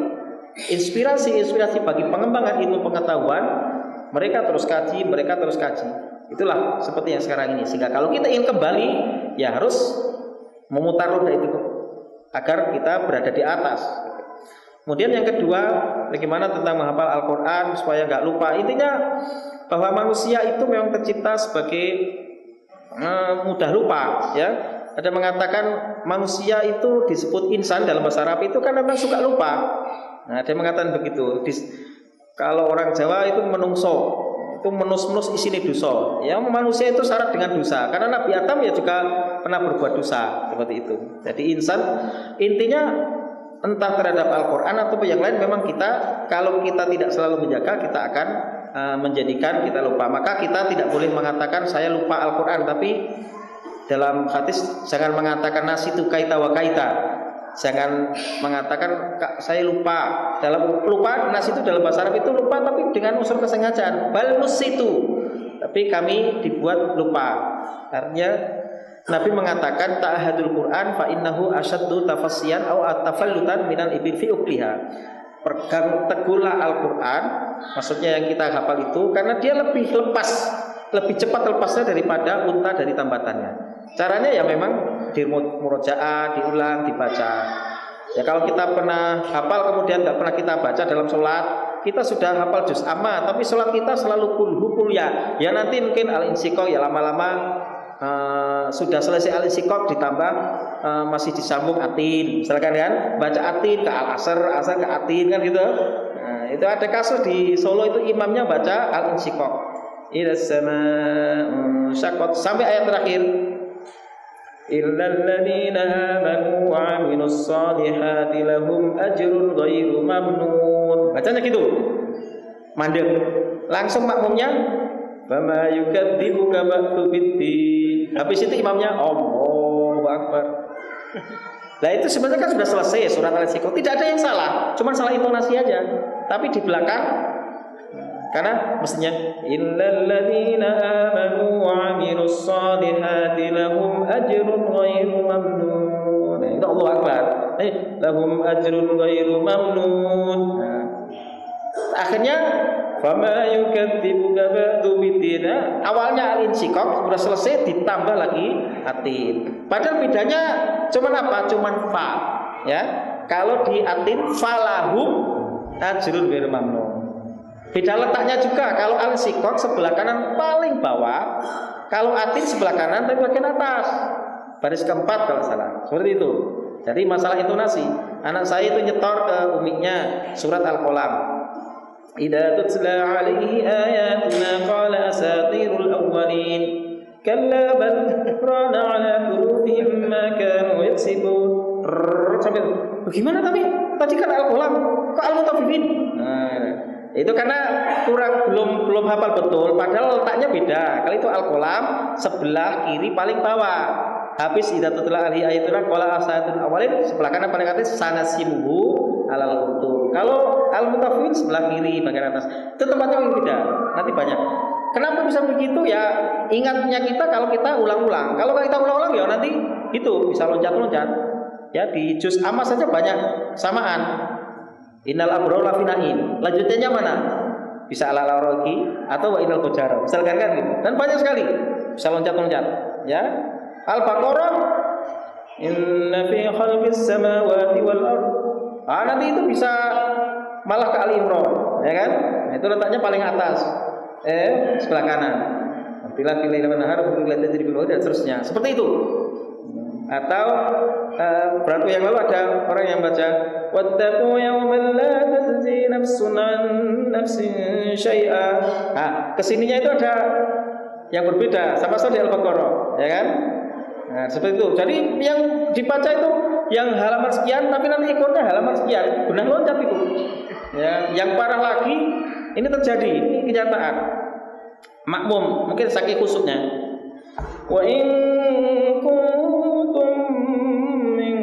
inspirasi bagi pengembangan ilmu pengetahuan mereka terus kaji. Itulah seperti yang sekarang ini. Sehingga kalau kita ingin kembali, ya harus memutar roda itu agar kita berada di atas. Kemudian yang kedua, bagaimana tentang menghafal Al-Quran supaya nggak lupa. Intinya bahwa manusia itu memang tercipta sebagai mudah lupa. Ya, ada mengatakan manusia itu disebut insan dalam bahasa Arab itu kan memang suka lupa. Nah, ada yang mengatakan begitu. Kalau orang Jawa itu menungso, itu menus-menus isine dosa. Ya, manusia itu syarat dengan dosa. Karena Nabi Adam ya juga pernah berbuat dosa seperti itu. Jadi insan intinya entah terhadap Al-Quran atau yang lain, memang kita kalau kita tidak selalu menjaga, kita akan menjadikan kita lupa. Maka kita tidak boleh mengatakan saya lupa Al-Quran, tapi dalam hadis jangan mengatakan nasitu kaita wa kaita. Jangan mengatakan saya lupa. Dalam lupa, nas itu dalam bahasa Arab itu lupa tapi dengan unsur kesengajaan. Bal nusitu. Tapi kami dibuat lupa. Artinya Nabi mengatakan ta'ahadul Quran fa innahu asyaddu tafassiyan aw atafallutan minal ibil fi ukliha. Pegang teguhlah Al-Quran, maksudnya yang kita hafal itu, karena dia lebih lepas, lebih cepat lepasnya daripada unta dari tambatannya. Caranya ya memang di murojaah, diulang, dibaca. Ya kalau kita pernah hafal kemudian nggak pernah kita baca dalam sholat, kita sudah hafal juz amma, tapi sholat kita selalu kulhu ya. Ya nanti mungkin al-insiqaq ya lama-lama sudah selesai al-insiqaq ditambah masih disambung atin, misalkan kan baca atin ke al-asr, asar ke atin kan gitu. Nah, itu ada kasus di Solo itu imamnya baca al-insiqaq ila sama syaqat sampai ayat terakhir. Illal ladzina amanu wa 'amilus solihati lahum ajrun ghairu mamnun. Bacanya gitu. Mandek. Langsung makmumnya fama yukadzibuka ba'du biddin. Habis itu imamnya Allahu Akbar. Nah itu sebenarnya kan sudah selesai surat Al-Insyirah. Tidak ada yang salah, cuma salah intonasi aja. Tapi di belakang karena mestinya innal ladzina amanu wa 'amilus solihati lahum ajrun ghairu mamnun. Nah, itu Allahu Akbar. Lahum ajrun ghairu mamnun. Nah, akhirnya fama yukadzibuka ba'du biddin. Awalnya al-insyirah sudah selesai ditambah lagi atin. Padahal bedanya cuman apa? Cuman fa, ya. Kalau di atin falahum ajrun ghairu mamnun. Beda letaknya juga. Kalau al-insyirah sebelah kanan paling bawah, kalau atin sebelah kanan tapi bagian atas. Baris keempat kalau salah. Seperti itu. Jadi masalah intonasi. Anak saya itu nyetor ke umiknya surat Al-Qalam. Idza tutla 'alaihi ayatuna qala asatirul awwalin kalla bal rana 'ala qulubihim ma kanu yaksibun. Sampai bagaimana tadi kan Al-Qalam kok Al-Mutaffifin? Nah, itu karena belum hafal betul, padahal letaknya beda. Kalau itu Al-Qalam sebelah kiri paling bawah. Habis idza tutla 'alaihi ayatuna qala asatirul awwalin sebelah kanan paling atas sanasimuhu alal qutub. Kalau al-mutaffifin sebelah kiri bagian atas. Itu tempatnya yang beda. Nanti banyak. Kenapa bisa begitu ya? Ingatnya kita kalau kita ulang-ulang. Kalau kita ulang-ulang ya nanti itu bisa loncat-loncat. Ya di juz amma saja banyak samaan. Innal abrara lafi na'im. Lanjutannya mana? Bisa ala-ala-roki atau wa innal fujara. Misalkan kan gitu. Dan banyak sekali. Bisa loncat-loncat, ya. Al-Baqarah inna fi khalqis samawati wal ardh. Nanti itu bisa malah ke Al-Imran, ya kan? Nah, itu letaknya paling atas, sebelah kanan. Bila pilih lawan harus dilihat jadi bilang dan seterusnya. Seperti itu. Atau berapa yang lalu ada orang yang baca wattaqu yawman la tajzi nafsun an nafsin syai'a. Nah, kesininya itu ada yang berbeda sama di Al-Baqarah, ya kan? Nah, seperti itu. Jadi yang dibaca itu yang halaman sekian, tapi nanti ikutnya halaman sekian, benar loncat itu. Ya, yang parah lagi, ini terjadi, ini kenyataan. Makmum, mungkin saking khusyuknya. Wa in kuntum min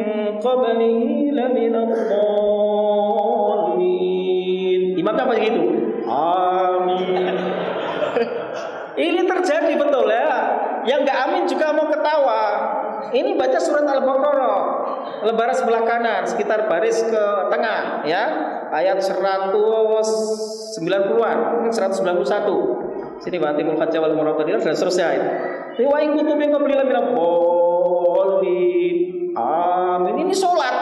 qablihi laminadh-dhalin. Imamnya apa gitu? Amin. Ini terjadi betul ya. Yang nggak amin juga mau ketawa. Ini baca surat Al-Baqarah, lembaran sebelah kanan, sekitar baris ke tengah, ya. Ayat 190-an, 191. Sini batimul hajja wal umrah dan seterusnya. Ini wa in kuntum min qablihi laminadh-dhalin. Amin. Ini salat.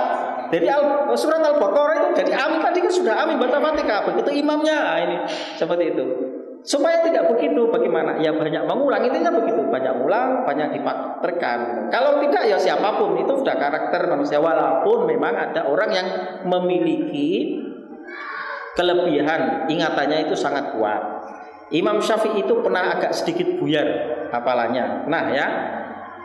Jadi surat Al-Baqarah itu jadi amin tadi kan sudah amin baca Fatihah. Begitu imamnya, ini seperti itu. Supaya tidak begitu, bagaimana? Ya banyak mengulang, intinya begitu. Banyak ulang, banyak dipraktekkan. Kalau tidak ya siapapun, itu sudah karakter manusia. Walaupun memang ada orang yang memiliki kelebihan, ingatannya itu sangat kuat. Imam Syafi'i itu pernah agak sedikit buyar hafalannya. Nah ya,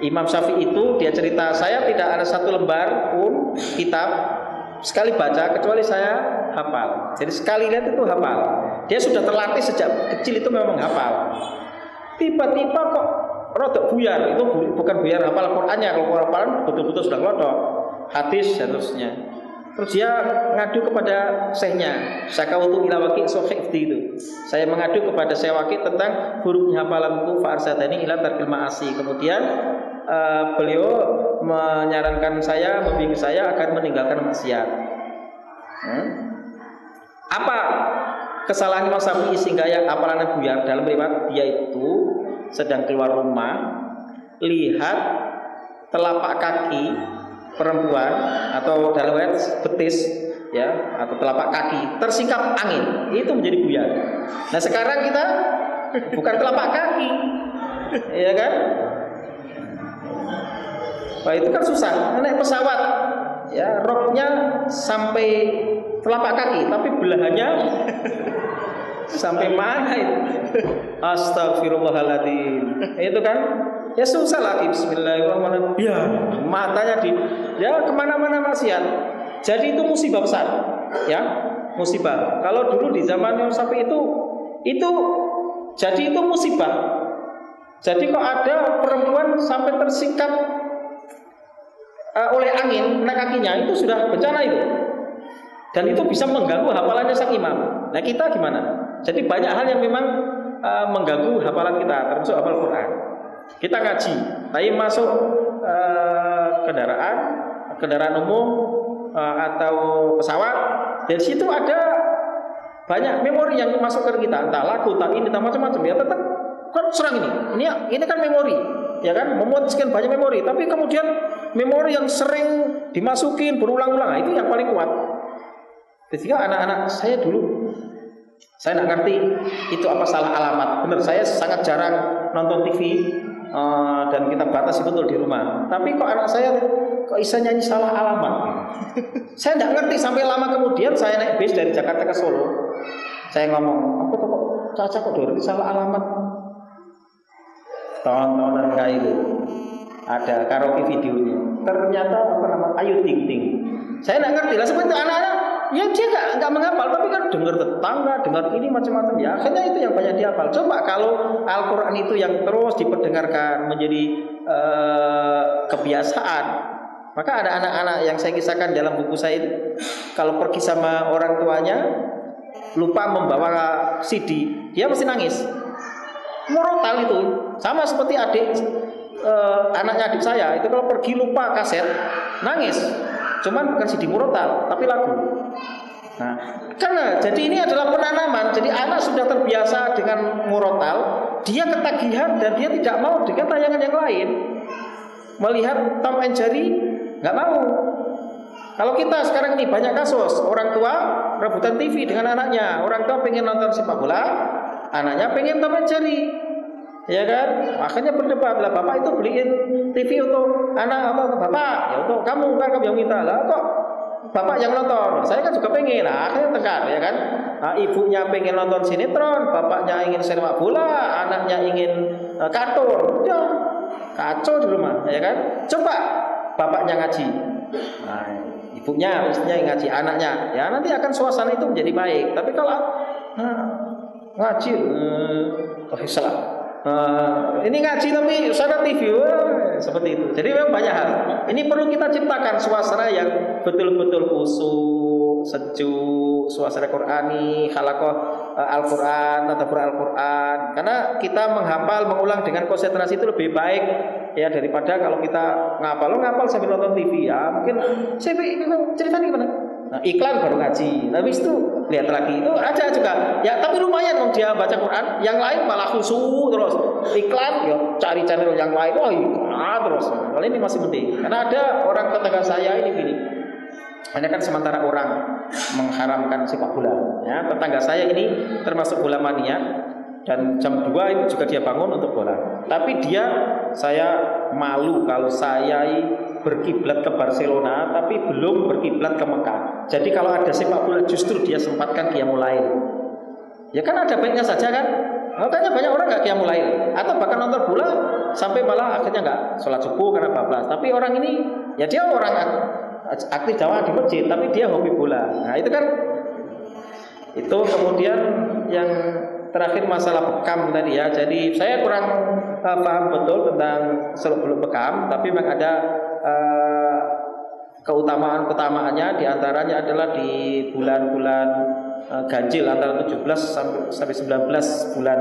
Imam Syafi'i itu dia cerita, saya tidak ada satu lembar pun kitab sekali baca kecuali saya hafal. Jadi sekali lihat itu hafal. Dia sudah terlatih sejak kecil itu memang hafal. Tiba-tiba kok rodok buyar, itu bukan buyar hafal Qur'annya. Kalau hafalan betul-betul sudah kelodok, hadis dan seterusnya. Terus dia ngadu kepada syekhnya, syakawtu ila waqi sohifti itu. Saya mengadu kepada Syekh Waqi tentang buruknya hafalanku, fa arsadani ila tarkil ma'asi. Kemudian beliau menyarankan saya, membimbing saya agar meninggalkan maksiat. Apa kesalahan Imam Syafi'i sehingga ya hafalannya buyar? Dalam riwayat dia itu sedang keluar rumah, lihat telapak kaki perempuan atau dalam riwayat betis ya atau telapak kaki tersingkap angin, itu menjadi buyar. Nah sekarang kita bukan telapak kaki, ya kan? Wah itu kan susah. Naik pesawat, ya roknya sampai telapak kaki, tapi belahannya sampai mana itu? Astagfirullahaladzim. Itu kan ya susah lagi. Bismillahirrahmanirrahim. Ya matanya ya kemana-mana maksiat. Jadi itu musibah besar, ya musibah. Kalau dulu di zaman Imam Syafi'i itu jadi itu musibah. Jadi kok ada perempuan sampai tersingkap oleh angin kena kakinya, itu sudah bencana itu. Dan itu bisa mengganggu hafalannya sang imam. Nah kita gimana? Jadi banyak hal yang memang mengganggu hafalan kita, termasuk hafal Quran. Kita ngaji, tapi masuk kendaraan umum atau pesawat, dari situ ada banyak memori yang masuk ke kita, entah lagu, entah ini, entah macam-macam. Ya tetap kan serang ini kan memori, ya kan, memuat sekian banyak memori. Tapi kemudian memori yang sering dimasukin berulang-ulang, itu yang paling kuat. Ketika anak-anak saya dulu, saya nggak ngerti itu apa salah alamat. Benar, saya sangat jarang nonton TV dan kita batasi betul di rumah. Tapi kok anak saya kok bisa nyanyi salah alamat? Saya nggak ngerti sampai lama kemudian saya naik bis dari Jakarta ke Solo. Saya ngomong, apa tuh kok Caca kok dari salah alamat? Tontonan kayak itu ada karaoke videonya. Ternyata apa nama Ayu Ting Ting. Saya nggak ngerti lah seperti anak-anak. Ya dia nggak menghafal, tapi kan dengar tetangga, dengar ini macam-macam. Ya akhirnya itu yang banyak dihafal. Coba kalau Al-Quran itu yang terus diperdengarkan menjadi kebiasaan, maka ada anak-anak yang saya kisahkan dalam buku saya itu, kalau pergi sama orang tuanya lupa membawa CD, dia mesti nangis. Murotal itu sama seperti anaknya adik saya itu kalau pergi lupa kaset nangis. Cuman bukan CD murotal, tapi lagu. Nah, karena jadi ini adalah penanaman. Jadi anak sudah terbiasa dengan murotal, dia ketagihan dan dia tidak mau dengan tayangan yang lain. Melihat Tom and Jerry, nggak mau. Kalau kita sekarang ini banyak kasus orang tua rebutan TV dengan anaknya. Orang tua pengen nonton sepak bola, anaknya pengen Tom and Jerry. Ya kan, makanya berdebat lah, bapak itu beliin TV untuk anak atau bapak, ya untuk kamu kan, kamu yang minta lah, kok bapak yang nonton, saya kan juga pengen lah, akhirnya tengkar, ya kan. Nah, ibunya pengen nonton sinetron, bapaknya ingin sepak bola, anaknya ingin kartun, ya kacau di rumah, ya kan. Coba bapaknya ngaji, nah, ibunya istrinya yang ngaji, anaknya, ya nanti akan suasana itu menjadi baik. Tapi kalau ngaji, salah. Ini ngaji tapi sana TV seperti itu. Jadi memang banyak hal. Ini perlu kita ciptakan suasana yang betul-betul khusyuk, sejuk, suasana Qur'ani, khalaqah Al-Quran, tadabbur Al-Quran. Karena kita menghafal, mengulang dengan konsentrasi itu lebih baik ya daripada kalau kita ngapal sambil nonton TV ya. Mungkin saya cerita nih gimana? Nah, iklan baru ngaji, habis itu lihat lagi, itu ada juga. Ya, tapi lumayan dong dia baca Quran. Yang lain malah khusyuk terus. Iklan, ya cari channel yang lain, terus. Kalau ini masih penting. Karena ada orang tetangga saya ini gini. Ini kan sementara orang mengharamkan sepak bola. Ya, tetangga saya ini termasuk bola mania. Dan jam 2 itu juga dia bangun untuk bola. Tapi saya malu kalau saya berkiblat ke Barcelona tapi belum berkiblat ke Mekah. Jadi kalau ada sepak bola justru dia sempatkan qiyamul lail. Ya kan ada baiknya saja kan. Makanya banyak orang nggak qiyamul lail atau bahkan nonton bola sampai malah akhirnya nggak sholat subuh karena bablas. Tapi orang ini ya dia orang aktif dakwah di masjid, tapi dia hobi bola. Nah itu kan, itu kemudian yang terakhir masalah bekam tadi ya. Jadi saya kurang paham betul tentang seluk-beluk bekam, tapi memang ada keutamaan-keutamaannya. Diantaranya adalah di bulan-bulan ganjil antara 17 sampai 19 bulan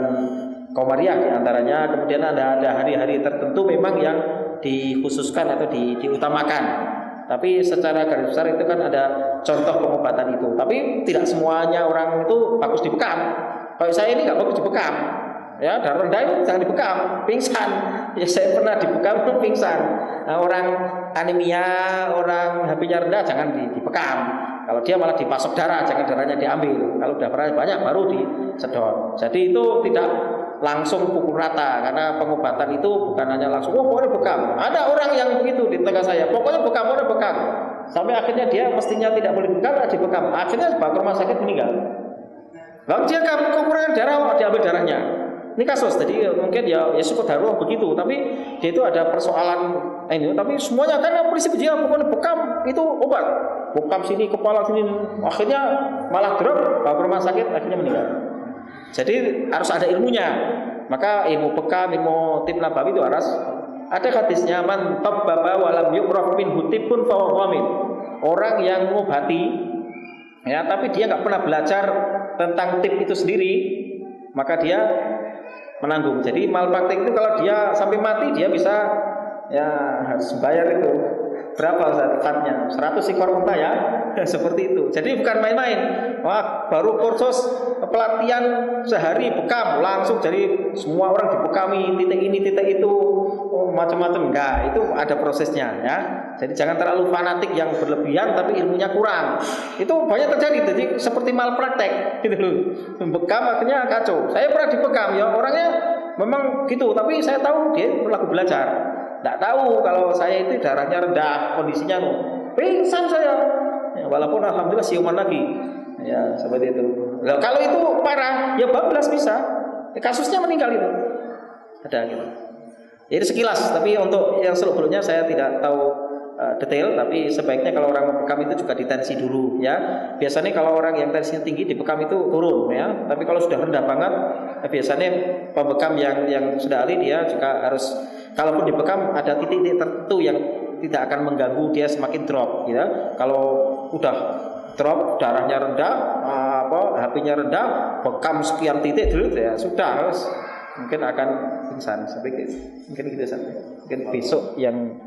Komariah diantaranya. Kemudian ada hari-hari tertentu memang yang dikhususkan atau diutamakan. Tapi secara garis besar itu kan ada contoh pengobatan itu. Tapi tidak semuanya orang itu bagus dibekam. Kalau saya ini nggak bagus dibekam. Ya, darah rendah itu jangan dibekam, pingsan. Ya saya pernah dibekam pingsan. Nah, orang anemia, orang HP-nya rendah jangan dibekam. Kalau dia malah dipasok darah, jangan darahnya diambil. Kalau udah banyak baru disedot. Jadi itu tidak langsung pukul rata, karena pengobatan itu bukan hanya langsung pokoknya bekam. Ada orang yang begitu di tengah saya, pokoknya bekam. Sampai akhirnya dia mestinya tidak boleh bekam, dibekam. Akhirnya bawa ke rumah sakit meninggal. Lalu dia kekurangan darah, diambil darahnya. Ini kasus, jadi mungkin ya syukur darurat begitu, tapi dia itu ada persoalan ini. Tapi semuanya karena prinsip dia pokoknya bekam itu obat. Bekam sini, kepala sini, akhirnya malah drop, bawa ke rumah sakit, akhirnya meninggal. Jadi harus ada ilmunya. Maka ilmu bekam, ilmu tib nabawi itu harus ada hadisnya, man tabbaba wa lam yu'raf minhu tibbun fa huwa dhamin. Orang yang mengobati ya tapi dia enggak pernah belajar tentang tib itu sendiri, maka dia menanggung. Jadi malpraktik itu kalau dia sampai mati dia bisa ya harus bayar itu. Berapa zakatnya? 100 ekor unta ya. Seperti itu. Jadi bukan main-main. Wah, baru kursus pelatihan sehari bekam langsung jadi semua orang dibekami titik ini titik itu macam-macam. Enggak, itu ada prosesnya ya. Jadi jangan terlalu fanatik yang berlebihan tapi ilmunya kurang. Itu banyak terjadi. Jadi seperti malpraktek gitu loh. Bekam akhirnya kacau. Saya pernah dibekam ya, orangnya memang gitu, tapi saya tahu dia perlu belajar. Tidak tahu kalau saya itu darahnya rendah, kondisinya pingsan saya. Ya, walaupun alhamdulillah siuman lagi. Ya seperti itu. Nah, kalau itu parah, ya bablas bisa. Ya, kasusnya meninggal itu. Ada gitu. Jadi sekilas, tapi untuk yang seluk-beluknya saya tidak tahu detail. Tapi sebaiknya kalau orang membekam itu juga ditensi dulu ya. Biasanya kalau orang yang tensinya tinggi dibekam itu turun ya. Tapi kalau sudah rendah banget, biasanya pembekam yang sudah ahli dia juga harus, kalaupun dibekam ada titik-titik tertentu yang tidak akan mengganggu dia semakin drop ya. Kalau udah drop, darahnya rendah, HP-nya rendah, bekam sekian titik dulu ya sudah harus mungkin akan pingsan. Mungkin gitu sampai. Mungkin besok yang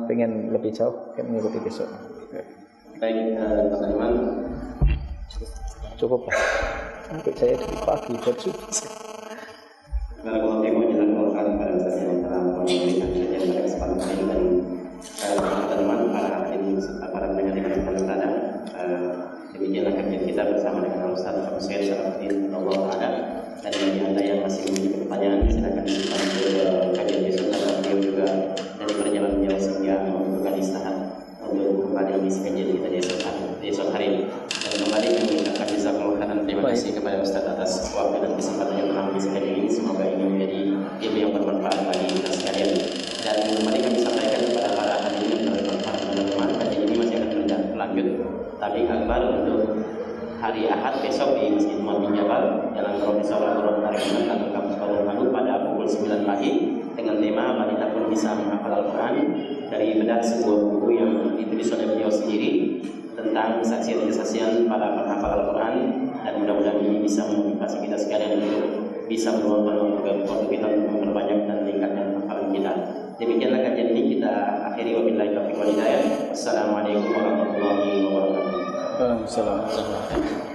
pengen lebih jauh mungkin mengikuti besok. Baik, teman-teman. Cukup lah. Untuk saya dari pagi buat subuh. Kalau mau menjelaskan pada Ustaz yang telah memberikan kajian pada kesempatan ini dan teman-teman para hadirin serta para pendengar yang berada, demikianlah kajian kita bersama dengan Ustaz Abu Said Salahuddin Allah ada. Dan bagi anda yang masih memiliki pertanyaan silakan dibantu kajian besok karena beliau juga dari perjalanan jauh sehingga membutuhkan istirahat untuk kembali mengisi kajian kita di esok hari. Dan kembali kami mengucapkan jazakallahu khairan, terima kasih kepada Ustaz atas waktu dan kesempatan yang telah mengisi kajian ini. Semoga ini menjadi ilmu yang bermanfaat bagi kita sekalian. Dan kembali kami sampaikan kepada para hadirin dan para teman-teman, kajian ini masih akan berlanjut. Tapi kabar untuk hari Ahad besok di Masjid Muhammad bin Jabal dalam Profesor Al-Quran Tarikan atau Kampus Badar Manu pada pukul 9 pagi dengan tema Wanita Pun Bisa Menghafal Al-Quran, dari bedah sebuah buku yang ditulis oleh beliau sendiri tentang kesaksian-kesaksian para penghafal Al-Quran, dan mudah-mudahan ini bisa memotivasi kita sekalian untuk bisa berlomba-lomba waktu kita untuk memperbanyak dan meningkatkan hafalan kita. Demikianlah kajian ini kita akhiri, wabillahi taufiq wal hidayah. Wassalamualaikum warahmatullahi wabarakatuh. Waalaikumsalam.